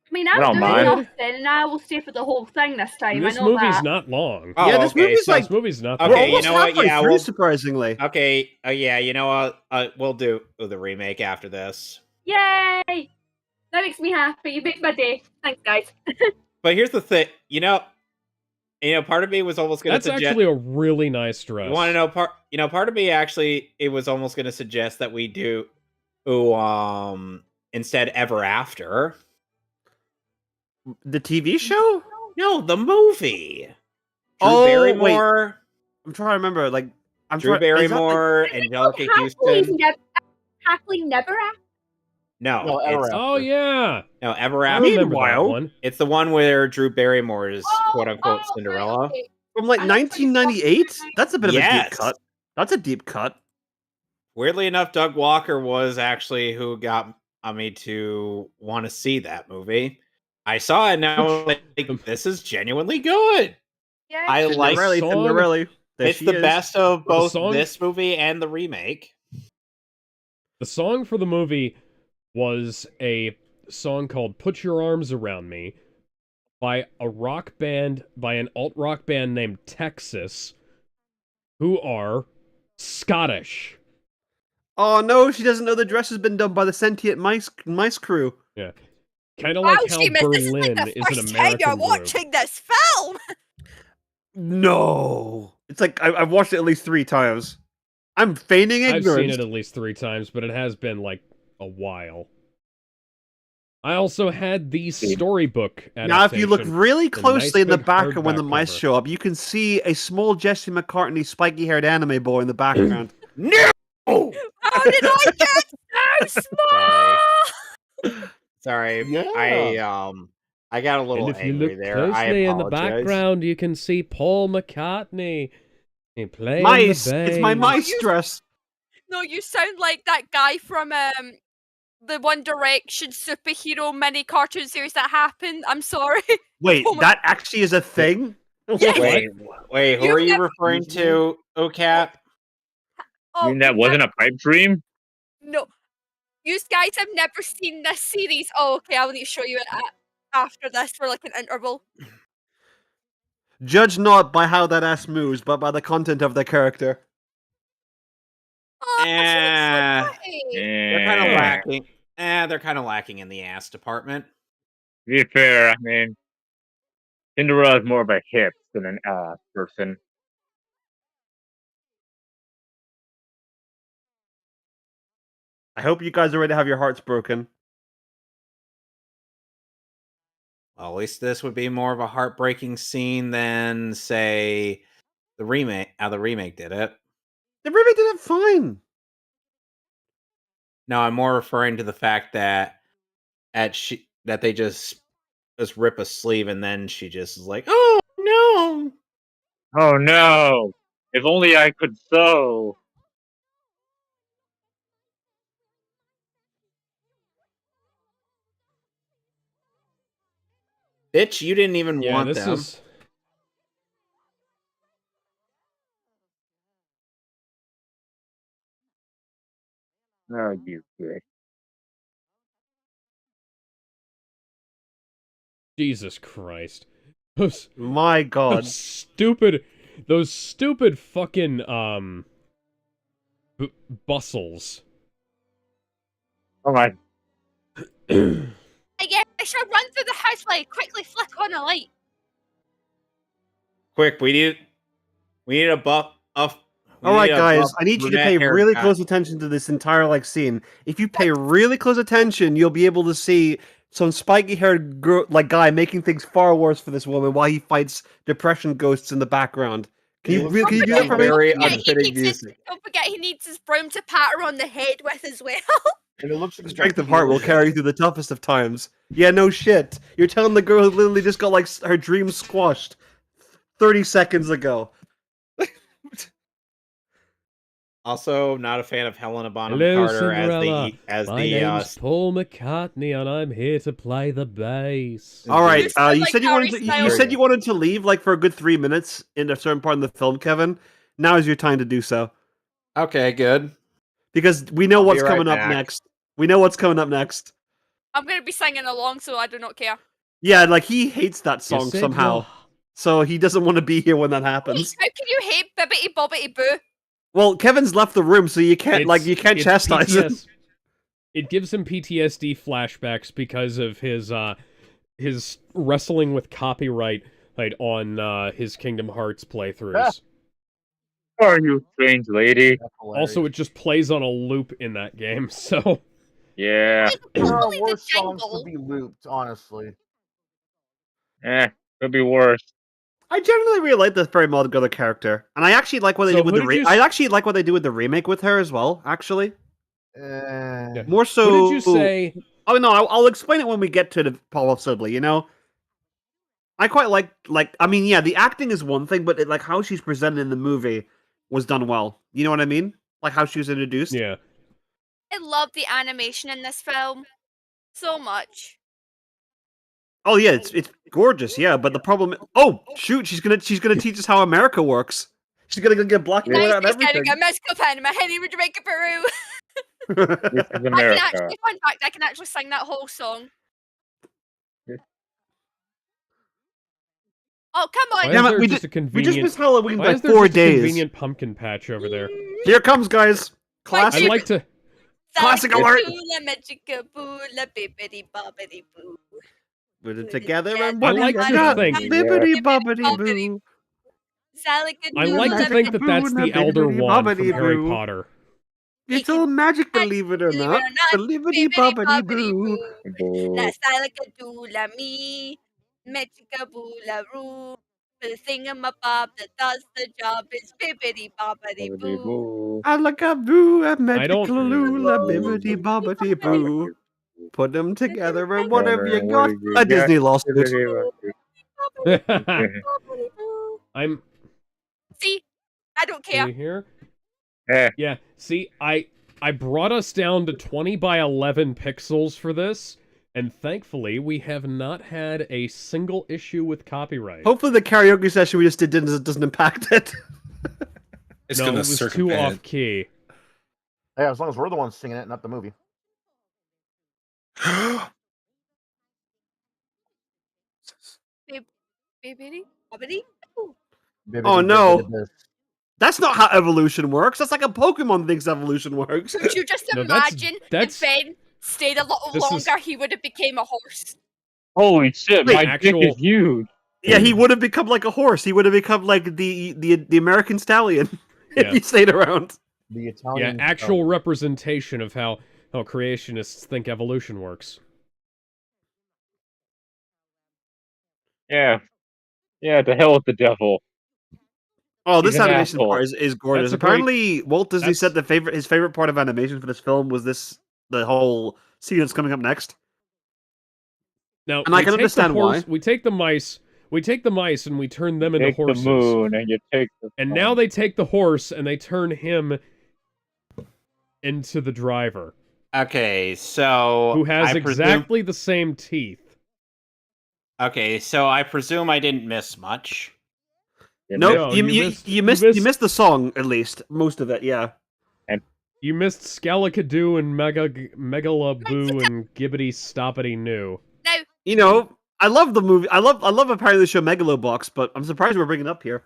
I mean, I'm doing nothing, and I will stay for the whole thing this time. This I know movie's that. not long. Yeah, this movie's like... This movie's not long. Okay, you know what? Yeah, surprisingly. Okay, yeah, you know what? We'll do the remake after this. Yay! That makes me happy. You make my day. Thanks, guys. But here's the thing. Part of me was almost going to suggest... That's actually a really nice dress. You want to know part of me actually, it was almost going to suggest that we do instead Ever After. The TV show? No, the movie. Drew Barrymore. Wait. I'm trying to remember. Like, Drew Barrymore, Angelica Houston. Happily Never After. No, Ever After. Oh yeah. No, Ever After. Meanwhile, it's the one where Drew Barrymore is quote unquote Cinderella. Okay. From like 1998? That's a bit of a deep cut. That's a deep cut. Weirdly enough, Doug Walker was actually who got me to want to see that movie. I saw it and I was like, this is genuinely good. Yeah. I like Cinderella. It's the best of both this movie and the remake. The song for the movie was a song called Put Your Arms Around Me by an alt-rock band named Texas, who are Scottish. Oh no, she doesn't know the dress has been done by the Sentient Mice crew. Yeah. Kind of like how Seamus, Berlin this is like the is first an time American you're group. watching this film. No. It's like, I've watched it at least 3 times. I'm feigning ignorance. I've seen it at least 3 times, but it has been, like, a while. I also had the storybook adaptation. Now, if you look really closely in the background when the mice cover. show up, you can see a small Jesse McCartney spiky-haired anime boy in the background. No! How did I get so small? Sorry, Yeah. I got a little And if you angry look there. I closely in the apologize. background, you can see Paul McCartney. He playing Mice! the bass. It's my mice dress! No, you sound like that guy from the One Direction superhero mini cartoon series that happened. I'm sorry. Wait, that actually is a thing? Yes. Wait, who are you referring to, OCat? Oh, You mean that wasn't a pipe dream? No. You guys have never seen this series. Oh, okay, I'll need to show you it after this for like an interval. Judge not by how that ass moves, but by the content of the character. Oh, They're kind of Yeah. lacking. They're kind of lacking in the ass department. To be fair, I mean, Cinderella is more of a hip than an ass person. I hope you guys already have your hearts broken. Well, at least this would be more of a heartbreaking scene than, say, the remake. How the remake did it. The remake did it fine. No, I'm more referring to the fact that that they just rip a sleeve and then she just is like, oh no. Oh no! If only I could sew. Bitch, you didn't even want this them. is... Oh, you bitch. Jesus Christ. Those, My God. those stupid fucking, bustles. Oh my. I guess I should run through the house while I quickly flick on a light. Quick, we need a buff. Alright guys, I need you to pay really close attention to this entire scene. If you pay really close attention, you'll be able to see some spiky-haired guy making things far worse for this woman while he fights depression ghosts in the background. Can you do that for me? Very unfitting music. Don't forget he needs his broom to pat her on the head with as well. And it looks like Strength of heart will carry you through the toughest of times. Yeah, no shit. You're telling the girl who literally just got her dreams squashed 30 seconds ago. Also, not a fan of Helena Bonham Hello, Carter Cinderella. as My name's Paul McCartney, and I'm here to play the bass. All right, You you said you wanted to leave for a good 3 minutes in a certain part of the film, Kevin. Now is your time to do so. Okay, good. Because we know what's coming up next. We know what's coming up next. I'm going to be singing along, so I do not care. Yeah, he hates that song somehow. So he doesn't want to be here when that happens. How can you hate Bibbity Bobbity Boo? Well, Kevin's left the room, so you can't chastise him. It gives him PTSD flashbacks because of his wrestling with copyright on his Kingdom Hearts playthroughs. Are you strange lady? Also, it just plays on a loop in that game, so... Yeah. Worse songs could be looped, honestly. Could be worse. I generally really like the Fairy Godmother character, and I actually like what they did with the. I actually like what they do with the remake with her as well. Actually, more so. What did you say? Oh no, I'll explain it when we get to the Paul Sibley. You know, I quite like. I mean, yeah, the acting is one thing, but like how she's presented in the movie was done well. You know what I mean? Like how she was introduced. Yeah. I love the animation in this film so much. Oh yeah, it's gorgeous. Yeah, but the problem. Oh shoot, she's gonna teach us how America works. She's gonna get blackmailed and everything. Mexico, Panama, Henry, Jamaica, Peru. This is America. Fun fact, I can actually sing that whole song. Oh, come on! Why is there we just missed Halloween by 4 days. Convenient pumpkin patch over there. Here it comes, guys. Classic. I like to. Classic alert. Put it together and what I like you to got? think. Bibbidi bobbidi boo. I like to think that that's the Elder Wand from Harry Potter. It's all magic, believe it or not. Bibbidi bobbidi boo. La salakadula me, Mechikabula roo. The thingamabob that does the job is bibbidi bobbidi boo. Alakaboo, a magical lula, bibbidi bobbidi boo. Put them together and whatever you got. A Disney lost it. I'm. See, I don't care. You hear? Yeah. See, I brought us down to 20 by 11 pixels for this, and thankfully we have not had a single issue with copyright. Hopefully the karaoke session we just did doesn't impact it. It's no, it was too off key. Yeah, as long as we're the ones singing it, not the movie. Oh no. That's not how evolution works. That's like a Pokemon thinks evolution works. Could you just imagine if Ben stayed a little longer, he would have became a horse? Holy shit, my dick is huge. Yeah, he would have become like a horse. He would have become like the American stallion if he stayed around. The Italian actual representation of how creationists think evolution works. Yeah. Yeah, to hell with the devil. Oh, this animation part is gorgeous. Apparently, Walt Disney said his favorite part of animation for this film was the whole scene that's coming up next. Now, and I can understand why. We take the mice and we turn them into horses. The moon and you take the and now they take the horse and they turn him into the driver. Okay, so who has exactly the same teeth. Okay, so I presume I didn't miss much. No, you missed the song at least, most of it, yeah. And you missed Scalicadoo and Megalaboo and Gibbity Stoppity Noo. No. You know, I love the movie. I love apparently the show Megalobox, but I'm surprised we're bringing it up here.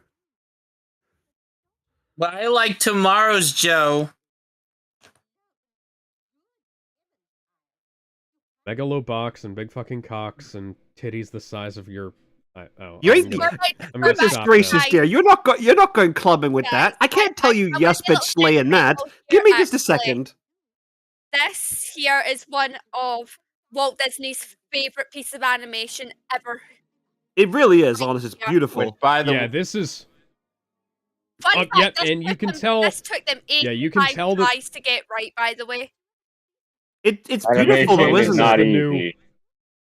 But I like Tomorrow's Joe. Megalobox and big fucking cocks and titties the size of your. You ain't. Goodness gracious, dear! You're not going clubbing with that. I can't tell you yes, bitch, slaying that. Give me just a second. This here is one of Walt Disney's favorite piece of animation ever. It really is, honestly. It's beautiful. This is. Fun fact, and you can tell. This took them 8 tries to get right. By the way. It's beautiful, though, isn't it?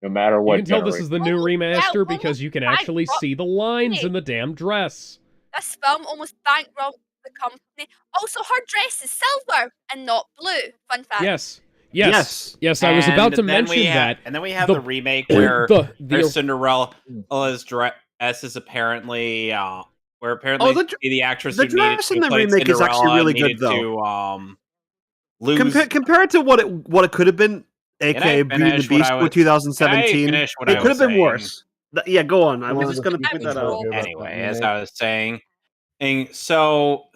No matter what. You can tell this is the new remaster because you can actually see the lines in the damn dress. This film almost bankrupt the company. Also, her dress is silver and not blue. Fun fact. Yes. I was about to mention that. And then we have the remake where Cinderella's dress is apparently where apparently the actress who needed to play Cinderella is actually really good, though. Compared to what it could have been, aka Beauty and the Beast for 2017, it could have been worse. Yeah, go on. I was just going to point that out. Anyway, as I was saying, and so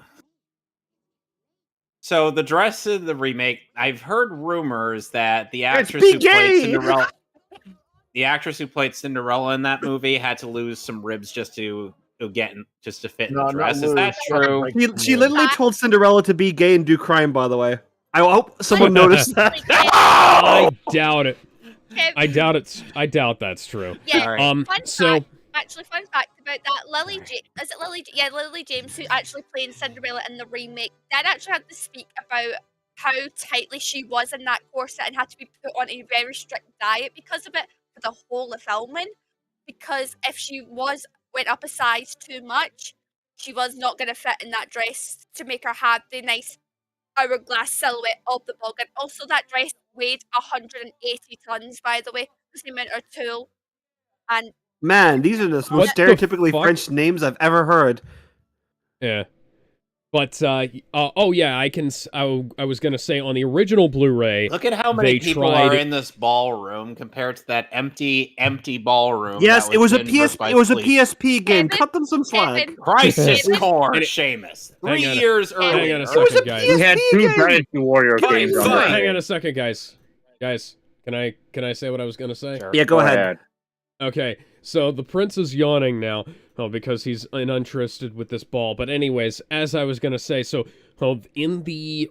the dress of the remake, I've heard rumors that the actress who played Cinderella in that movie had to lose some ribs just to fit in the dress. Is that true? She literally told Cinderella to be gay and do crime, by the way. I hope someone noticed that. I doubt it. I doubt it's. I doubt that's true. Yeah. Right. So. Fun fact about that, is it Lily? Yeah, Lily James, who actually played Cinderella in the remake, did actually have to speak about how tightly she was in that corset and had to be put on a very strict diet because of it for the whole of filming. Because if she went up a size too much, she was not going to fit in that dress to make her have the nice hourglass silhouette of the bog. And also, that dress weighed 180 tons, by the way, the same amount of tulle. And man, these are the most stereotypically French names I've ever heard. Yeah. But, oh yeah, I was gonna say, on the original Blu-ray... Look at how many people are in this ballroom compared to that empty ballroom. Yes, it was a PSP game. Cut them some slack. Crisis Core, Seamus. 3 years earlier. Hang on a second, guys. We had 2 Dynasty Warrior games on that. Hang on a second, guys. Guys, can I say what I was gonna say? Sure. Yeah, go ahead. Okay, so the prince is yawning now, because he's uninterested with this ball. But anyways, as I was gonna say, so in the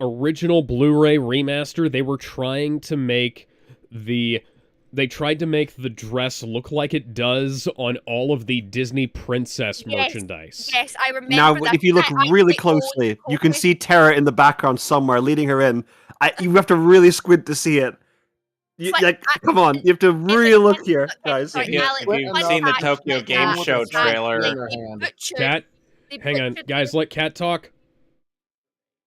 original Blu-ray remaster, they were trying to make the dress look like it does on all of the Disney princess merchandise. Yes, I remember. Now, that. if you look really closely, you can see Tara in the background somewhere leading her in. You have to really squint to see it. Come on, you have to really look here, guys. If you've seen the Tokyo Game Show trailer. Cat, hang on, guys, let Cat talk.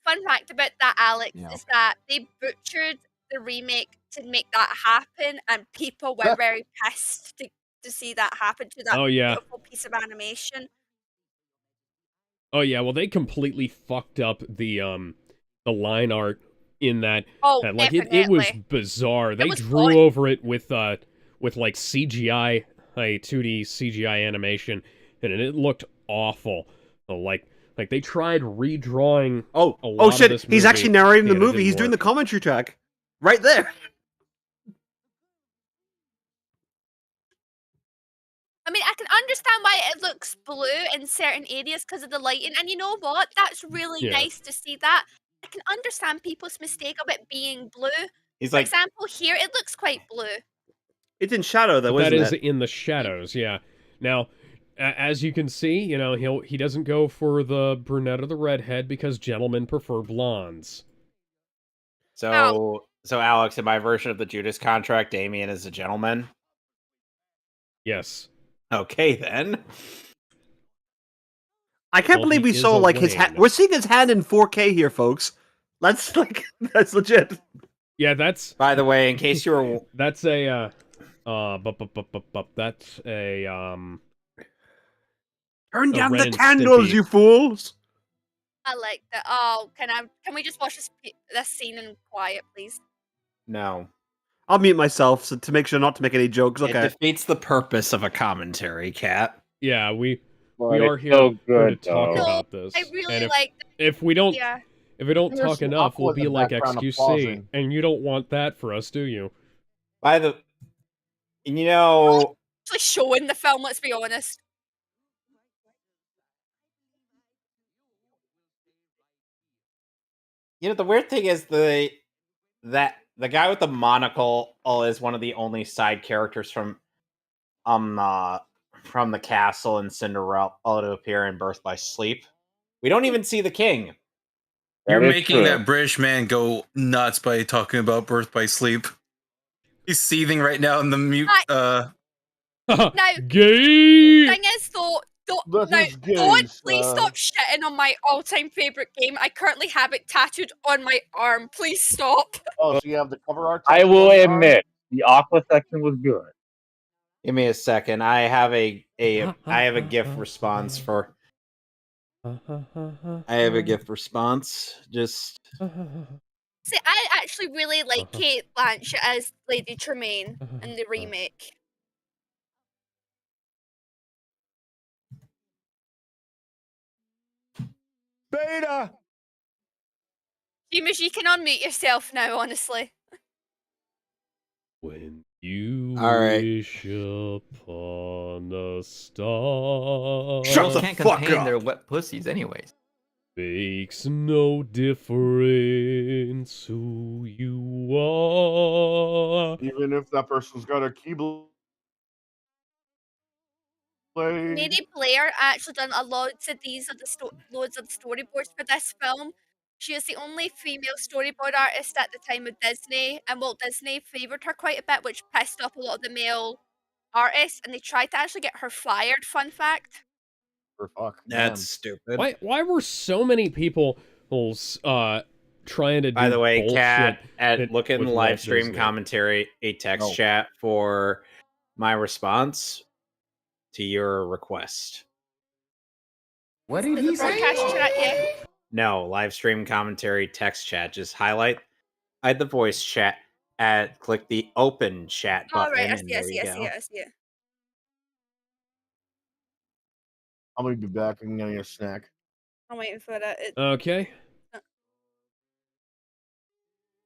Fun fact about that, Alex, is that they butchered the remake to make that happen, and people were very pissed to see that happen to that beautiful piece of animation. Oh yeah, well they completely fucked up the line art in that. Like it was bizarre. They drew over it with like CGI, 2D CGI animation, and it looked awful. Like they tried redrawing. Oh shit! He's actually narrating the movie. He's doing the commentary track right there. I mean, I can understand why it looks blue in certain areas because of the lighting, and you know what? That's really nice to see that. I can understand people's mistake of it being blue. For example, here it looks quite blue. It's in shadow, though, isn't it? That is in the shadows, yeah. Now, as you can see, he doesn't go for the brunette or the redhead because gentlemen prefer blondes. So Alex, in my version of the Judas Contract, Damien is a gentleman? Yes. Okay, then. I can't believe we saw his hand. We're seeing his hand in 4K here, folks. That's legit. Yeah, that's. By the way, in case you were, that's a that's a Turn down the candles, you fools! I like that. Oh, can we just watch this scene in quiet, please? No. I'll mute myself to make sure not to make any jokes. Okay. It defeats the purpose of a commentary, Cat. Yeah, we are here to talk about this. I really like. If we don't talk enough, we'll be like XQC, and you don't want that for us, do you? Actually showing the film. Let's be honest. The weird thing is that the guy with the monocle is one of the only side characters from the castle in Cinderella to appear in Birth by Sleep. We don't even see the king. You're making that British man go nuts by talking about Birth by Sleep. He's seething right now in the mute. Now, gay. Thing is, though, please stop shitting on my all-time favorite game. I currently have it tattooed on my arm. Please stop. Oh, so you have the cover art? I will admit, the Aqua section was good. Give me a second. I have a GIF response for. I have a GIF response. Just. See, I actually really like Kate Blanchett as Lady Tremaine in the remake. Beta! Seamus, you can unmute yourself now, honestly. When you wish upon a star. Shut the fuck up! Their wet pussies anyways. Makes no difference who you are. Even if that person's got a keyblade. Mary Blair actually done a loads of these of the loads of the storyboards for this film. She is the only female storyboard artist at the time of Disney, and Walt Disney favoured her quite a bit, which pissed off a lot of the male artists, and they tried to actually get her fired. Fun fact. For fuck. That's stupid. Why were so many people trying to do By the way, bullshit Kat, look in the live Walt stream Disney? commentary, a text chat for my response to your request. What did he say? Chat, yeah. No, live stream commentary text chat. Just highlight the voice chat and click the open chat button. All right, I and see there you it, go. I see it. I'm gonna be back. I'm getting a snack. I'm waiting for it. Okay.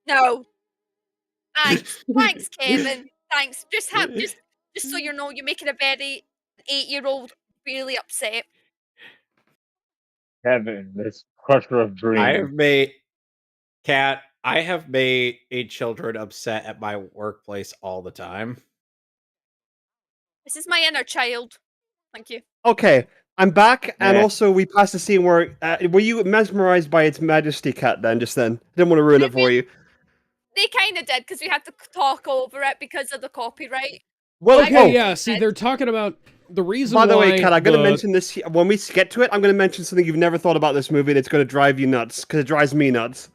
No. Thanks, Kevin. Thanks. Just so you know, you're making a very 8-year-old really upset. Kevin, this crusher of dreams. I have made children upset at my workplace all the time. This is my inner child. Thank you. Okay, I'm back, and also we passed the scene where were you mesmerized by its majesty, Cat? Just then, didn't want to ruin it for you. They kind of did because we had to talk over it because of the copyright. Well, okay, yeah. See, they're talking about the reason. By the why way, Kat, I'm going to mention this when we get to it. I'm going to mention something you've never thought about this movie, and it's going to drive you nuts because it drives me nuts.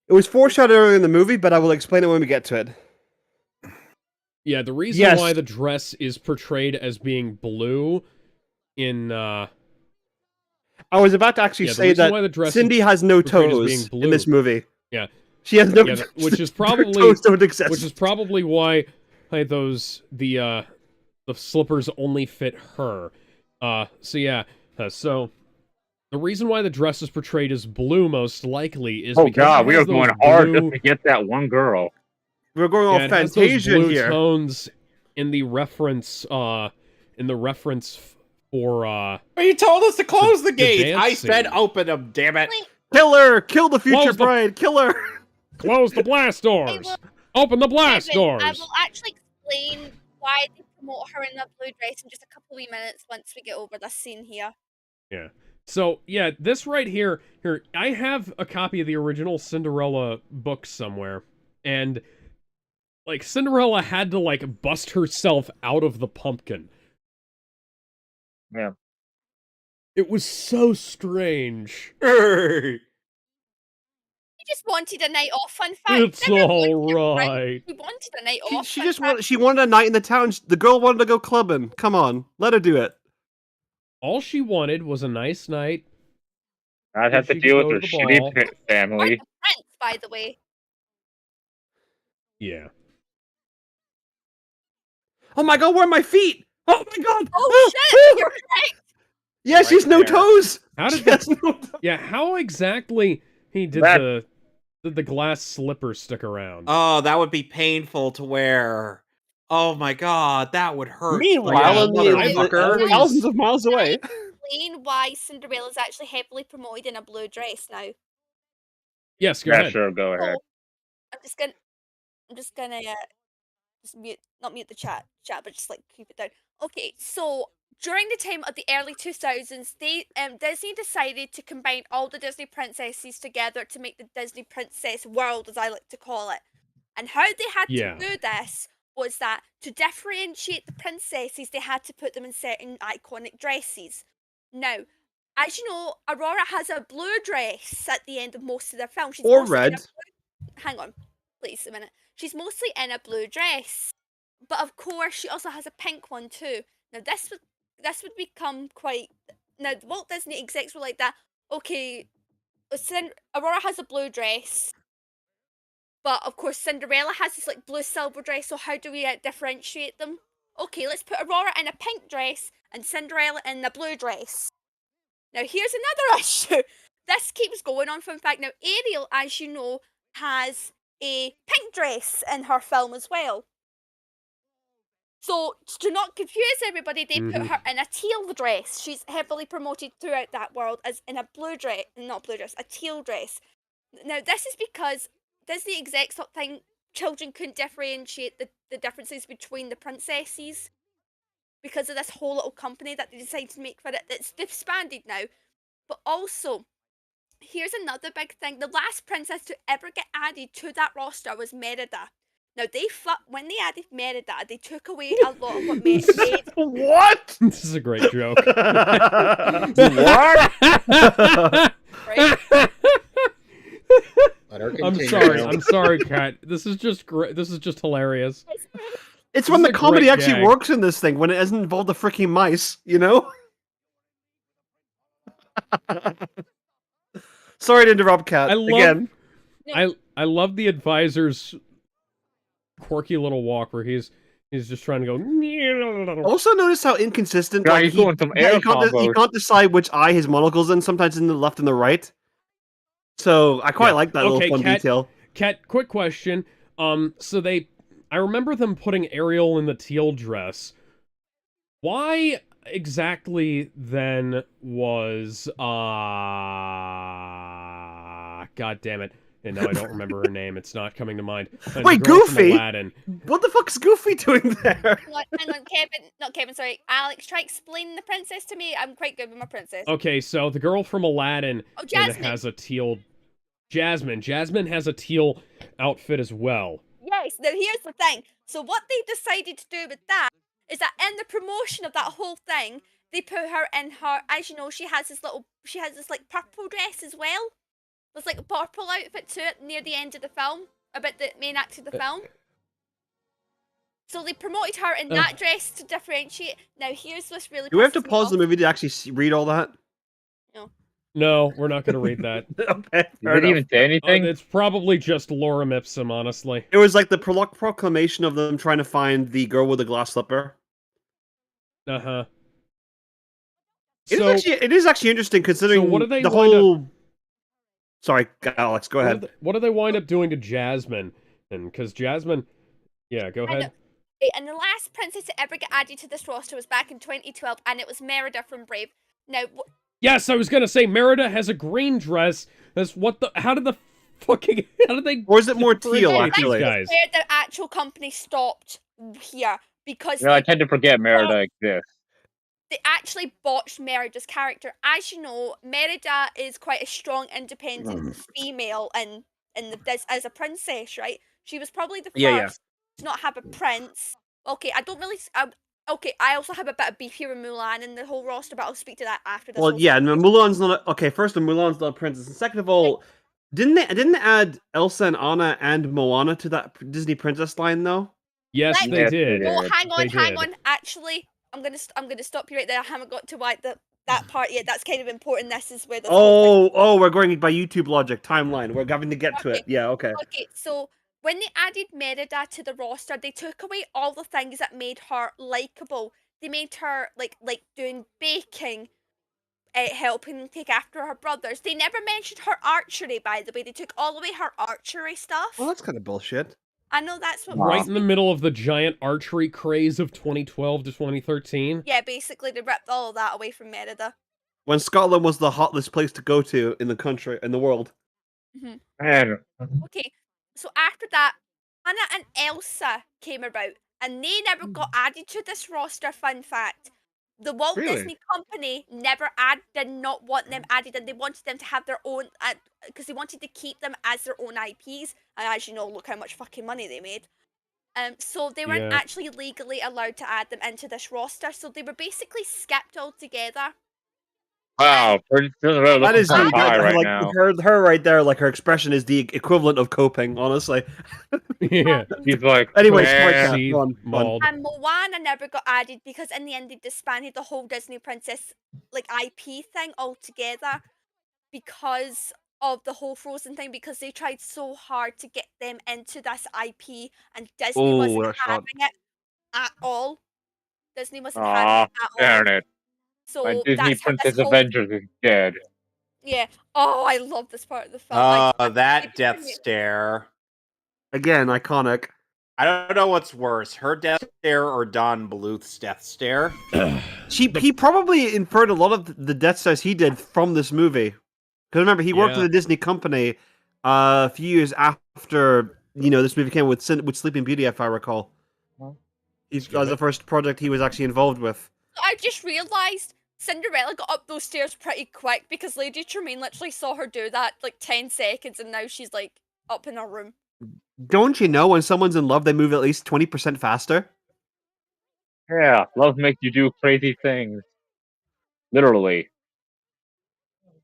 It was foreshadowed earlier in the movie, but I will explain it when we get to it. Yeah, the reason why the dress is portrayed as being blue in I was about to actually say that Cindy has no toes in this movie. Yeah. She has no toes. Which is probably toes don't exist. Which is probably why the slippers only fit her. So the reason why the dress is portrayed as blue most likely is because God, we are going hard just to get that one girl. We're going all Fantasia here. Tones in the reference for But you told us to close the gate. I said open them, damn it. Kill her! Kill the future bride! Kill her! Close the blast doors! Open the blast doors! I will actually explain why they promote her in the blue dress in just a couple of minutes once we get over this scene here. Yeah. So, yeah, this right here, I have a copy of the original Cinderella book somewhere, and, like, Cinderella had to, like, bust herself out of the pumpkin. Yeah. It was so strange. She just wanted a night off, fun fact. It's alright. She wanted a night off. She wanted a night in the town. The girl wanted to go clubbing. Come on, let her do it. All she wanted was a nice night. I'd have to deal with her shitty family. Prince, by the way. Yeah. Oh my god, where are my feet? Oh my god! Oh shit! You're correct. Yeah, she's no toes. How did that? Yeah, how exactly did the glass slipper stick around? Oh, that would be painful to wear. Oh my god, that would hurt. Meanwhile, thousands of miles away. Explain why Cinderella's actually heavily promoted in a blue dress now. Yes, go ahead. Sure, go ahead. I'm just gonna not mute the chat, but just like keep it down. Okay, so during the time of the early 2000s, Disney decided to combine all the Disney princesses together to make the Disney Princess World, as I like to call it. And how they had to do this was that to differentiate the princesses, they had to put them in certain iconic dresses. Now, as you know, Aurora has a blue dress at the end of most of the film. She's or red. Hang on, please, a minute. She's mostly in a blue dress, but of course she also has a pink one too. Now this would become quite. Now Walt Disney execs were like that. Okay, Aurora has a blue dress, but of course Cinderella has this like blue silver dress. So how do we differentiate them? Okay, let's put Aurora in a pink dress and Cinderella in a blue dress. Now here's another issue. This keeps going on. For in fact, now Ariel, as you know, has a pink dress in her film as well. So, to not confuse everybody, they put her in a teal dress. She's heavily promoted throughout that world as in a blue dress, not blue dress, a teal dress. Now, this is because Disney execs thought children couldn't differentiate the differences between the princesses because of this whole little company that they decided to make for it. It's disbanded now. But also, here's another big thing. The last princess to ever get added to that roster was Merida. Now, when they added Merida, they took away a lot of what made... What? This is a great joke. What? I'm sorry, Kat. This is just great. This is just hilarious. It's when the comedy actually works in this thing, when it doesn't involve the freaking mice, you know? Sorry to interrupt, Kat. Again. I love the advisor's quirky little walk where he's just trying to go. Also, notice how inconsistent. Yeah, he's going some air combos. He can't decide which eye his monocle's in. Sometimes in the left and the right. So I quite like that little fun detail. Kat, quick question. I remember them putting Ariel in the teal dress. Why exactly then was God damn it. And now I don't remember her name. It's not coming to mind. Wait, Goofy? What the fuck is Goofy doing there? Hang on, Kevin. Not Kevin, sorry. Alex, try explain the princess to me. I'm quite good with my princess. Okay, so the girl from Aladdin Jasmine. has a teal... Jasmine has a teal outfit as well. Yes, now here's the thing. So what they decided to do with that is that in the promotion of that whole thing, they put her in her, as you know, she has this like purple dress as well. There's like a purple outfit to it near the end of the film, about the main act of the film. So they promoted her in that dress to differentiate. Now here's what's really... Do we have to pause the movie to actually read all that? No, we're not going to read that. Okay, didn't even say anything? It's probably just lorem ipsum, honestly. It was like the proclamation of them trying to find the girl with the glass slipper. Uh-huh. It is actually interesting considering what do they the whole... Sorry, Alex, go ahead. What do they wind up doing to Jasmine? And because Jasmine... Yeah, go ahead. And the last princess to ever get added to this roster was back in 2012, and it was Merida from Brave. Now... Yes, I was gonna say Merida has a green dress. How did they? Or is it more teal actually? Guys? Where the actual company stopped here because I tend to forget Merida exists. They actually botched Merida's character. As you know, Merida is quite a strong, independent female as a princess, right? She was probably the first to not have a prince. Okay, Okay, I also have a bit of beef here with Mulan in the whole roster, but I'll speak to that after this. Well, yeah, Mulan's not okay. First, Mulan's not a princess, and second of all, didn't they add Elsa and Anna and Moana to that Disney princess line though? Yes, they did. Oh, hang on. Actually, I'm gonna stop you right there. I haven't got to that part yet. That's kind of important. This is where the we're going by YouTube logic timeline. We're having to get to it. Yeah, okay. Okay, so. When they added Merida to the roster, they took away all the things that made her likable. They made her like doing baking, helping take after her brothers. They never mentioned her archery, by the way. They took all away her archery stuff. Well, that's kind of bullshit. I know that's what. Right in the middle of the giant archery craze of 2012 to 2013. Yeah, basically they ripped all of that away from Merida. When Scotland was the hottest place to go to in the world. Man. Okay. So after that, Anna and Elsa came about, and they never got added to this roster. Fun fact: the Walt Disney Company did not want them added, and they wanted them to have their own, because they wanted to keep them as their own IPs. And as you know, look how much fucking money they made. So they weren't actually legally allowed to add them into this roster. So they were basically skipped altogether. Wow, that is high right like, now. Her right there, like her expression is the equivalent of coping, honestly. Yeah, he's like. Anyway, and Moana never got added because in the end they disbanded the whole Disney Princess IP thing altogether because of the whole Frozen thing, because they tried so hard to get them into this IP and Disney wasn't having it at all. Disney wasn't having it at all. So my Disney Princess Avengers is dead. Yeah. Oh, I love this part of the film. That death stare. Again, iconic. I don't know what's worse, her death stare or Don Bluth's death stare. He probably inferred a lot of the death stares he did from this movie. Because remember, he worked with the Disney company a few years after this movie came with Sleeping Beauty, if I recall. That was the first project he was actually involved with. I just realised Cinderella got up those stairs pretty quick because Lady Tremaine literally saw her do that like 10 seconds and now she's like up in her room. Don't you know when someone's in love, they move at least 20% faster? Yeah, love makes you do crazy things. Literally.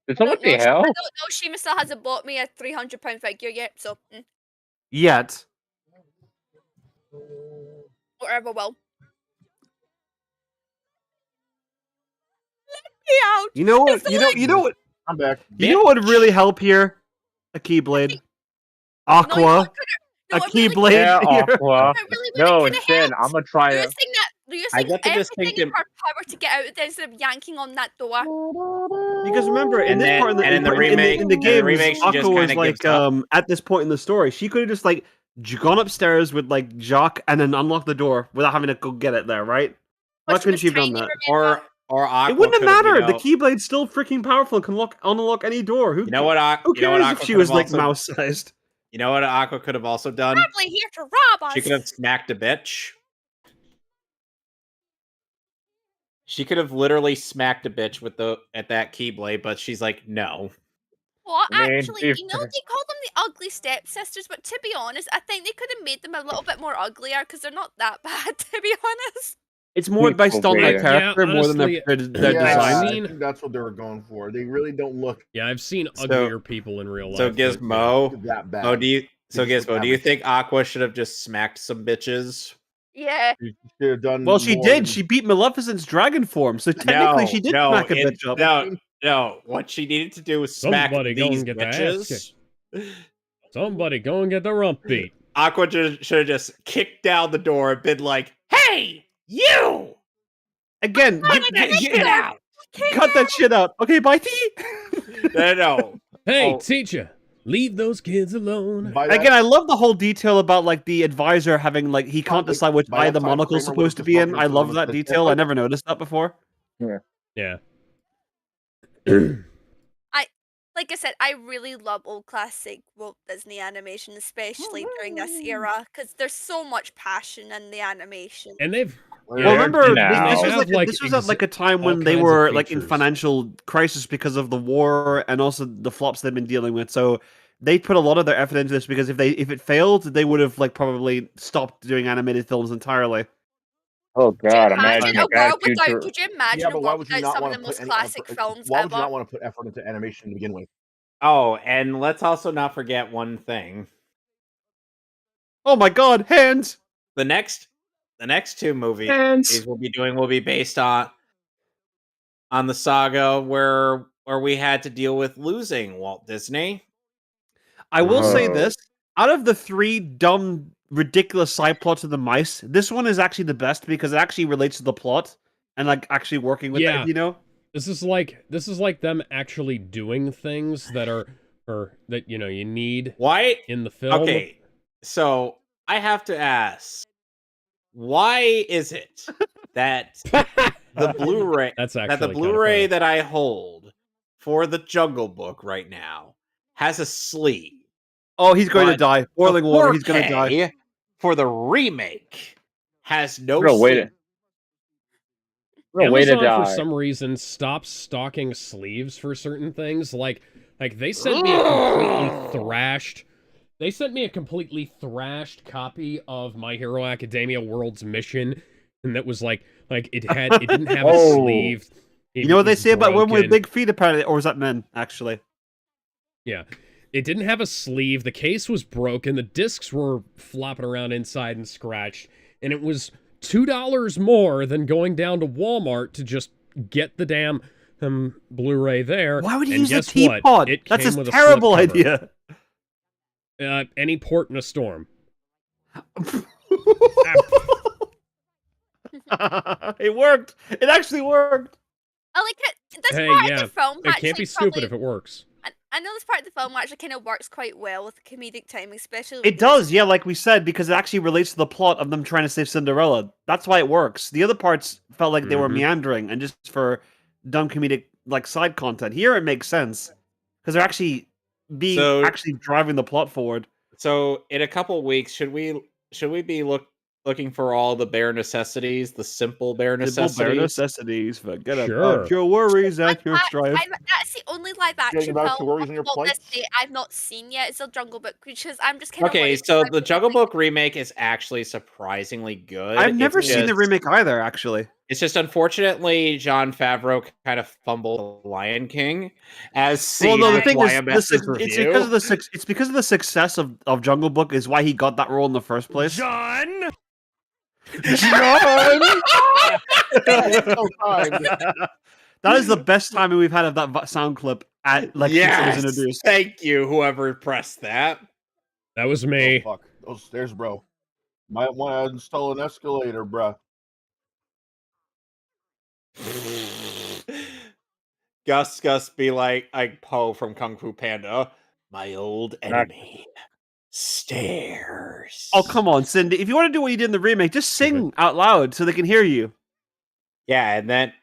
Did someone say hell? I don't know. Seamus still hasn't bought me a £300 figure yet, so. Yet. Whatever will. Let me out. You know what? You know what? I'm back. You know what would really help here? A Keyblade. Aqua. A Keyblade. Yeah, Aqua. No, instead, I'm gonna try it. I get to just think in her power to get out of there instead of yanking on that door. Because remember, in this part in the remake, in the game, Aqua was like, at this point in the story, she could have just like gone upstairs with like Jacques and then unlocked the door without having to go get it there, right? Why couldn't she have done that? Or Aqua it wouldn't have mattered. The Keyblade's still freaking powerful and can unlock any door. Who cares if she was like mouse sized? You know what Aqua could have also done? Probably here to rob us. She could have smacked a bitch. She could have literally smacked a bitch at that Keyblade, but she's like, no. Well, actually, they call them the ugly stepsisters, but to be honest, I think they could have made them a little bit more uglier because they're not that bad, to be honest. It's more based on their character more than their design. I think that's what they were going for. They really don't look. Yeah, I've seen uglier people in real life. So Gizmo, that bad. Gizmo, do you think Aqua should have just smacked some bitches? Yeah. She should have done. Well, she did. She beat Maleficent's dragon form, so technically she did smack a bitch up. No, what she needed to do was smack these bitches. Somebody go and get the rump beat. Aqua should have just kicked down the door and been like, "Hey, you!" Again, get out. Cut that shit out. Okay, bye, T. No. Hey, teacher, leave those kids alone. Again, I love the whole detail about like the advisor having like he can't decide which eye the monocle's supposed to be in. I love that detail. I never noticed that before. Yeah. Like I said, I really love old classic Walt Disney animation, especially during this era, because there's so much passion in the animation. And they've remember this was at like a time when they were like in financial crisis because of the war and also the flops they've been dealing with. So they put a lot of their effort into this because if it failed, they would have like probably stopped doing animated films entirely. Oh God! Imagine a world without. Could you imagine a world without some of the most classic films Why ever? would you not want to put effort into animation to begin with? Oh, and let's also not forget one thing. Oh my God! Hands. The next two movies will be based on the saga where we had to deal with losing Walt Disney. I will say this: out of the 3 dumb, ridiculous side plots of the mice, this one is actually the best because it actually relates to the plot and like actually working with it. You know, this is like them actually doing things that are that you need in the film. Okay, so I have to ask, why is it that the Blu-ray that I hold for the Jungle Book right now has a sleeve? Oh, he's going to die. Boiling water, he's going to die. For the remake, has no sleeve. Amazon, for some reason, stops stocking sleeves for certain things. Like they sent me a completely thrashed. They sent me a completely thrashed copy of My Hero Academia World's Mission, and that was like it didn't have a sleeve. You know what they say about women with big feet, apparently, or was that men actually? Yeah. It didn't have a sleeve, the case was broken, the discs were flopping around inside and scratched, and it was $2 more than going down to Walmart to just get the damn Blu-ray there. Why would you use a teapot? That's a terrible idea. Any port in a storm. It worked. It actually worked. I like it. This part of the film it can't be stupid if it works. I know this part of the film actually kind of works quite well with the comedic timing, especially. It does, yeah, like we said, because it actually relates to the plot of them trying to save Cinderella. That's why it works. The other parts felt like they were meandering and just for dumb comedic like side content. Here it makes sense because they're actually actually driving the plot forward. So in a couple weeks, should we be looking for all the bare necessities, the simple bare necessities? Simple bare necessities. Forget about your worries and your strife. That's the only live action film I've not seen yet. It's the Jungle Book, because I'm just kind of okay. So the Jungle Book remake is actually surprisingly good. I've never seen the remake either. Actually, it's just unfortunately Jon Favreau kind of fumbled the Lion King as seen. Well, no, the thing is, it's because of the success of Jungle Book is why he got that role in the first place. John. That is the best timing we've had of that sound clip at like since it was introduced. Thank you, whoever pressed that. That was me. Oh, fuck. Those stairs, bro. Might want to install an escalator, bro. Gus be like Poe from Kung Fu Panda, my old enemy. Stairs. Oh, come on, Cindy. If you want to do what you did in the remake, just sing out loud so they can hear you. Yeah, and then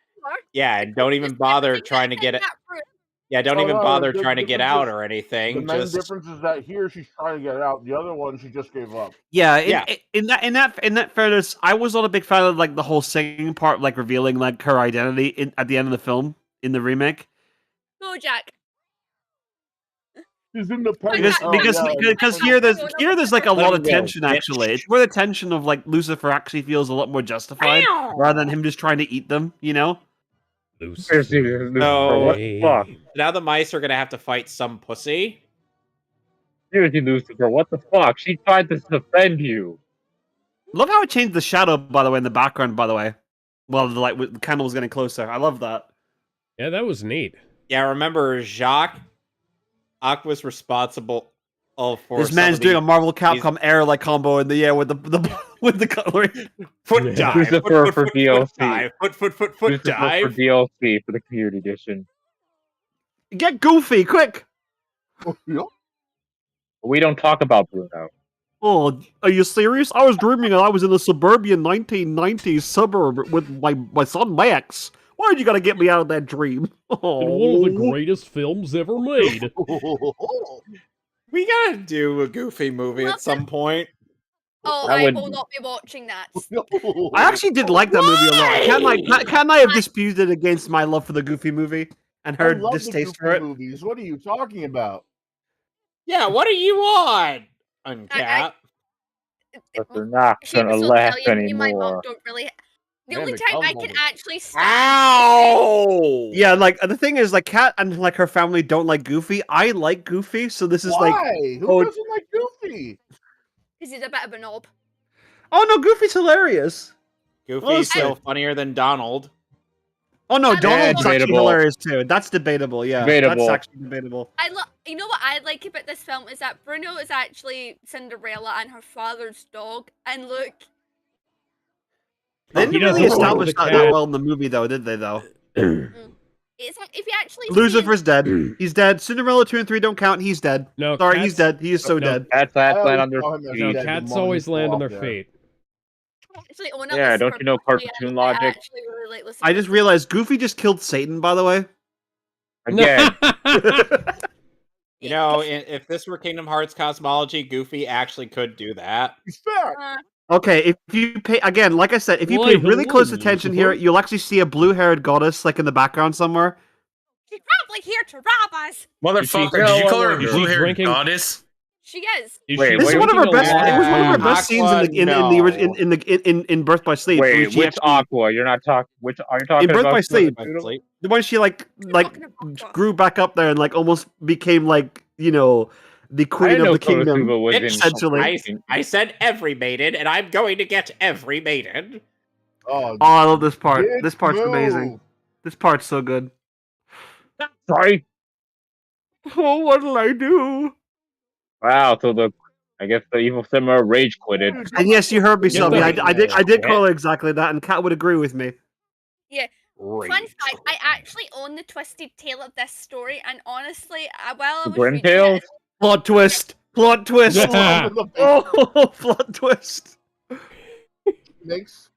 and don't even bother trying to get it. Yeah, don't even bother trying to get out or anything. The main difference is that here she's trying to get out. The other one she just gave up. Yeah, in that fairness, I was not a big fan of like the whole singing part, like revealing like her identity at the end of the film in the remake. Go, Jack. He's in the because here there's like a lot of tension actually. It's where the tension of like Lucifer actually feels a lot more justified rather than him just trying to eat them, you know? No, what the fuck? Now the mice are gonna have to fight some pussy. Seriously, Lucifer, what the fuck? She tried to defend you. Love how it changed the shadow, by the way, in the background, by the way. Well, the candle was getting closer. I love that. Yeah, that was neat. Yeah, remember Jacques was responsible for this man's doing a Marvel Capcom air like combo in the air with the cutlery. Foot dive. Lucifer for DLC. Foot dive. For DLC for the community edition. Get Goofy, quick! We don't talk about Bruno. Oh, are you serious? I was dreaming I was in a suburban 1990s suburb with my son Max. Why'd you gotta get me out of that dream? Oh. In one of the greatest films ever made. We gotta do a Goofy movie at some point. Oh, I will not be watching that. I actually did like that movie a lot. Can I have disputed against my love for the Goofy movie and her distaste for it? Movies. What are you talking about? Yeah, what are you on? Uncap. But they're not gonna laugh anymore. My mom don't really. The only time I can actually stand. Ow! Yeah, like the thing is, like Kat and like her family don't like Goofy. I like Goofy, so this is like. Who doesn't like Goofy? Because he's a bit of a knob. Oh no, Goofy's hilarious. Goofy's still funnier than Donald. Oh no, Donald's actually hilarious too. That's debatable. Yeah, that's actually debatable. You know what I like about this film is that Bruno is actually Cinderella and her father's dog. And look. They didn't really establish that well in the movie, though, did they? Though. If you actually Lucifer's dead. He's dead. Cinderella 2 and 3 don't count. He's dead. No, sorry, he's dead. He is so dead. Cats land on their feet. No, cats always land on their feet. Yeah, don't you know cartoon logic? I just realized Goofy just killed Satan. By the way. Again. You know, if this were Kingdom Hearts cosmology, Goofy actually could do that. He's fair. Okay, if you pay again, like I said, if you pay really close attention here, you'll actually see a blue-haired goddess like in the background somewhere. She's probably here to rob us. Motherfucker, did you call her a blue-haired goddess? She is. Wait, this is one of her best. It was one of her best scenes in Birth by Sleep. Wait, which Aqua? You're not talking. Which are you talking about? In Birth by Sleep, the one she like grew back up there and like almost became like the queen of the kingdom. Essentially, I said every maiden, and I'm going to get every maiden. Oh, I love this part. This part's amazing. This part's so good. Sorry. Oh, what'll I do? Wow, so I guess the evil Simmer rage quitted. And yes, you heard me, Sylvie. I did call her exactly that, and Kat would agree with me. Yeah. great. Fun fact, I actually own the twisted tale of this story, and honestly, while I was Grin reading Tales? it... Plot twist! Plot twist! Oh, plot twist! Makes.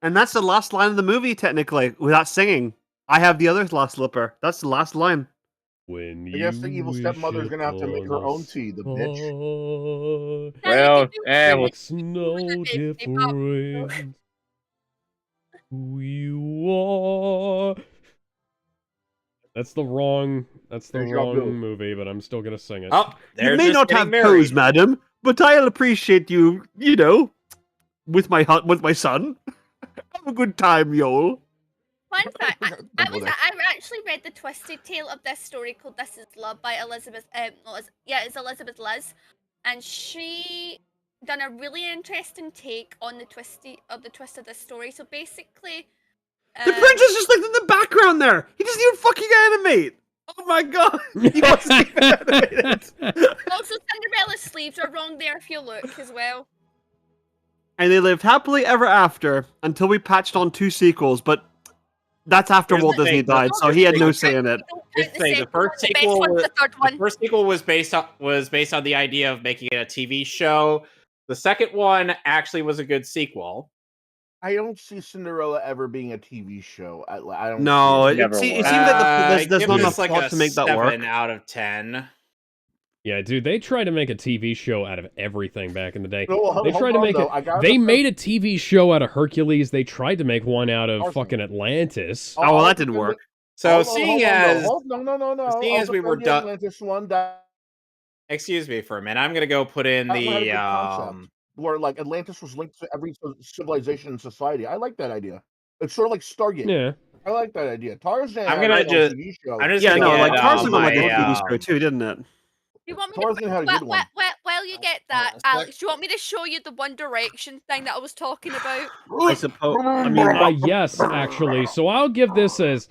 And that's the last line of the movie, technically, without singing. I have the other last slipper. That's the last line. When I guess the evil stepmother's gonna have to make her own tea, the bitch. Well, makes no difference who you are. That's the wrong movie, but I'm still gonna sing it. Oh, you may not have toes, madam, but I'll appreciate you, you know, with my son. Have a good time, yo. Fun fact, I actually read the twisted tale of this story called "This Is Love" by Elizabeth. It's Elizabeth Liz, and she done a really interesting take on the twist of this story. So basically, the prince is just like in the background there. He doesn't even fucking animate. Oh my god, he wasn't even animated. Also, Cinderella's sleeves are wrong there if you look as well. And they lived happily ever after until we patched on 2 sequels, but that's after Walt Disney died, so he had no say in it. The first sequel was based on the idea of making it a TV show. The second one actually was a good sequel. I don't see Cinderella ever being a TV show. I don't. No, it seems like there's not enough like plot to make that work. 7 out of 10. Yeah, dude, they tried to make a TV show out of everything back in the day. No, they tried to make They made a TV show out of Hercules. They tried to make one out of fucking Atlantis. Oh, well, that didn't work. So seeing as we were done, Atlantis one. Excuse me for a minute. I'm gonna go put in the where like Atlantis was linked to every civilization in society. I like that idea. It's sort of like Stargate. Yeah. I like that idea. Tarzan. I'm just like Tarzan was like a TV show too, didn't it? You want me while you get that, Alex, do you want me to show you the One Direction thing that I was talking about? I suppose. I mean, yes, actually. So I'll give this as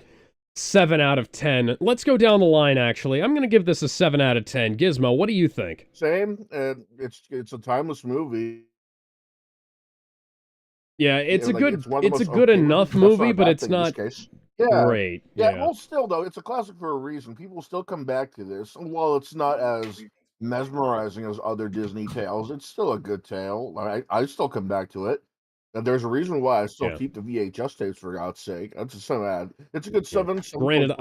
7 out of 10. Let's go down the line, actually. I'm going to give this a 7 out of 10. Gizmo, what do you think? Same. It's a timeless movie. Yeah, it's a good enough movie, but it's not great. Yeah, well, still though, it's a classic for a reason. People still come back to this. And while it's not as mesmerizing as other Disney tales, it's still a good tale. I still come back to it. And there's a reason why I still keep the VHS tapes, for God's sake. That's a 7. It's a good 7. Granted,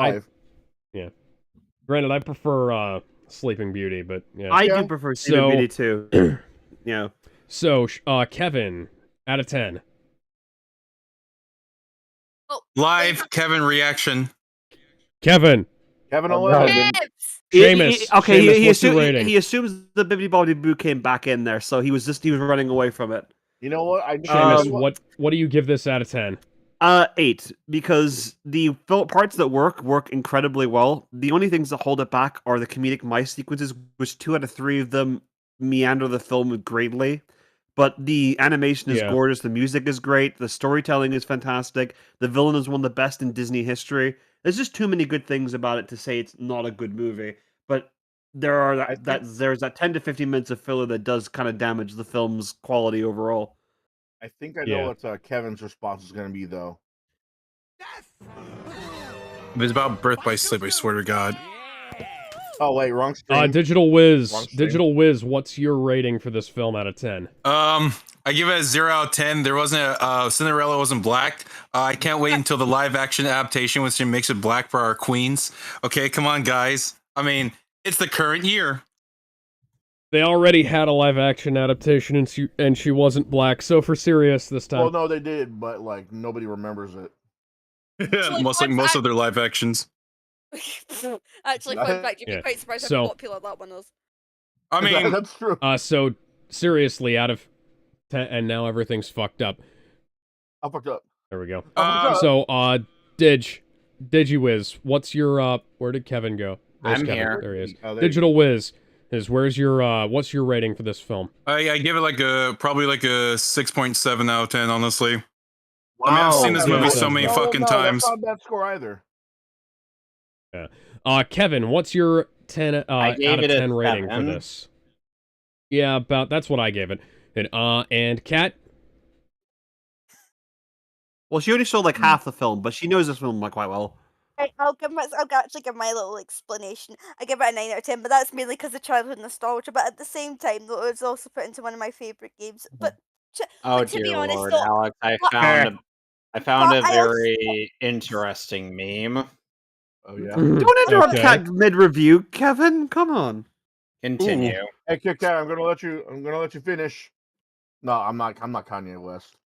I prefer Sleeping Beauty, but yeah. I do prefer Sleeping Beauty too. Yeah. So, Kevin, out of 10. Live Kevin reaction. Kevin. Seamus. He assumes the Bibbidi Bobbidi Boo came back in there, so he was running away from it. You know what? Seamus, what do you give this out of 10? 8, because the parts that work incredibly well. The only things that hold it back are the comedic mice sequences, which 2 out of 3 of them meander the film greatly. But the animation is gorgeous, the music is great, the storytelling is fantastic, the villain is one of the best in Disney history. There's just too many good things about it to say it's not a good movie. But there's that 10 to 15 minutes of filler that does kind of damage the film's quality overall. I think I know what Kevin's response is going to be, though. It's about Birth by Sleep, I swear to God. Oh wait, wrong screen. Digital Wiz, what's your rating for this film out of 10? I give it a 0 out of 10. There wasn't Cinderella wasn't black. I can't wait until the live action adaptation, which makes it black for our queens. Okay, come on, guys. I mean, it's the current year. They already had a live action adaptation, and she wasn't black. So for serious this time. Well, no, they did, but like nobody remembers it. most of their live actions. Actually, fun fact, you'd be quite surprised how popular that one is. I mean, that's true. So seriously, out of 10, and now everything's fucked up. I fucked up. There we go. DigiWiz, what's your where did Kevin go? There's I'm Kevin. here. There he is. Oh, Digital Wiz is what's your rating for this film? I give it probably like a 6.7 out of 10. Honestly, Wow. I mean, I've seen this movie so many fucking times. That's not a bad score either. Yeah. Kevin, what's your 10 out of 10 rating for this? Yeah, that's what I gave it. And Kat? Well, she only saw like half the film, but she knows this film like quite well. Right, I'll actually give my little explanation. I give it a 9 out of 10, but that's mainly because of childhood nostalgia. But at the same time, though, it was also put into one of my favorite games. But Oh to dear be honest, Lord, though, Alex, I but found a I also very interesting meme. Oh yeah. Don't interrupt Cat mid-review, Kevin. Come on. Continue. Ooh. Hey, Kit Kat, I'm gonna let you finish. No, I'm not Kanye West.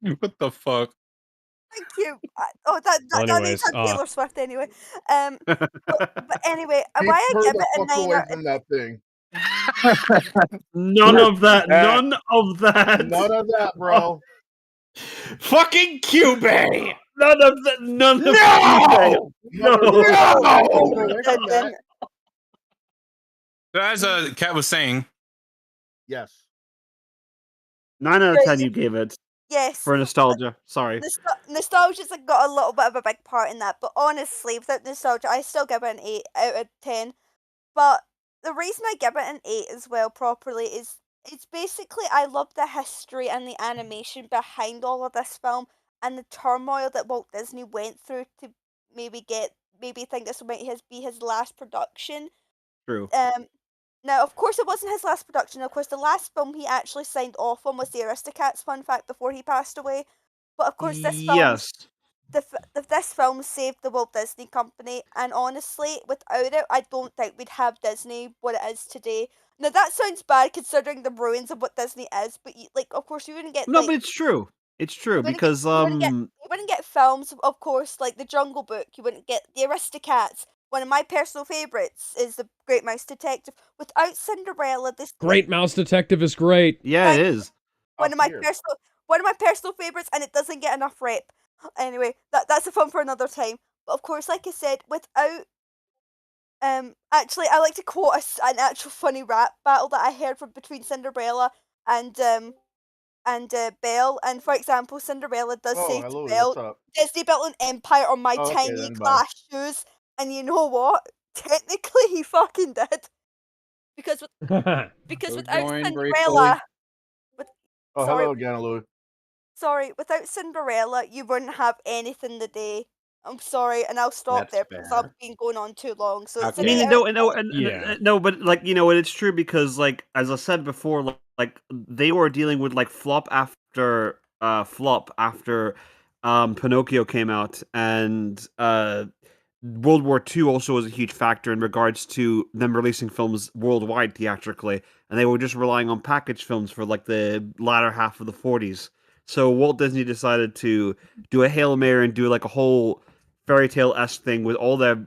What the fuck? thank you. That means I'm Taylor Swift anyway. But anyway, why I give it a 9 away out from that thing. None of that. None of that. None of that, bro. Fucking Cube! None of that. None of No! No! As Kat was saying. Yes. 9 out of 10 you gave it. Yes. For nostalgia. Sorry. Nostalgia's got a little bit of a big part in that, but honestly, without nostalgia, I still give it an 8 out of 10. But the reason I give it an 8 as well properly is it's basically I love the history and the animation behind all of this film and the turmoil that Walt Disney went through to maybe think this might be his last production. True. Now, of course, it wasn't his last production. Of course, the last film he actually signed off on was the Aristocats, fun fact, before he passed away. But of course, this film saved the Walt Disney Company, and honestly, without it, I don't think we'd have Disney what it is today. Now, that sounds bad considering the ruins of what Disney is, but of course, you wouldn't get No, but it's true. It's true because you wouldn't get films, of course, like The Jungle Book. You wouldn't get the Aristocats. One of my personal favorites is The Great Mouse Detective. Without Cinderella, this Great Mouse Detective is great. Yeah, it is. One of my personal favorites, and it doesn't get enough rep. Anyway, that's a fun for another time. But of course, like I said, without actually, I like to quote an actual funny rap battle that I heard from between Cinderella and Belle. And for example, Cinderella does say to Belle, Disney built an empire on my tiny glass shoes. And you know what? Technically, he fucking did. Because without Cinderella... hello again, Louis. Sorry, without Cinderella, you wouldn't have anything today. I'm sorry, and I'll stop there because I've been going on too long. So I mean, no, but like and it's true because like as I said before, like they were dealing with like flop after Pinocchio came out, and World War II also was a huge factor in regards to them releasing films worldwide theatrically, and they were just relying on package films for like the latter half of the 40s. So Walt Disney decided to do a Hail Mary and do like a whole fairy tale-esque thing with all their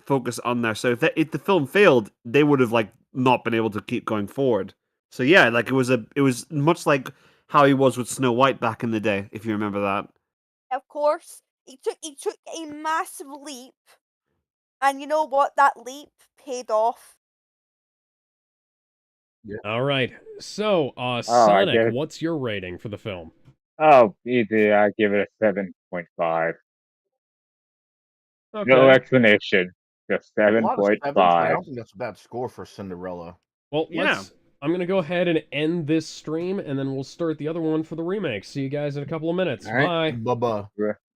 focus on there. So if the film failed, they would have like not been able to keep going forward. So yeah, like it was much like how he was with Snow White back in the day, if you remember that. Of course, he took a massive leap, and you know what? That leap paid off. Yeah. All right, so Sonic, what's your rating for the film? Oh, easy. I give it a 7.5. Okay. No explanation. Just 7.5. I don't think that's a bad score for Cinderella. Well, I'm going to go ahead and end this stream, and then we'll start the other one for the remake. See you guys in a couple of minutes. All right. Bye. Bye-bye.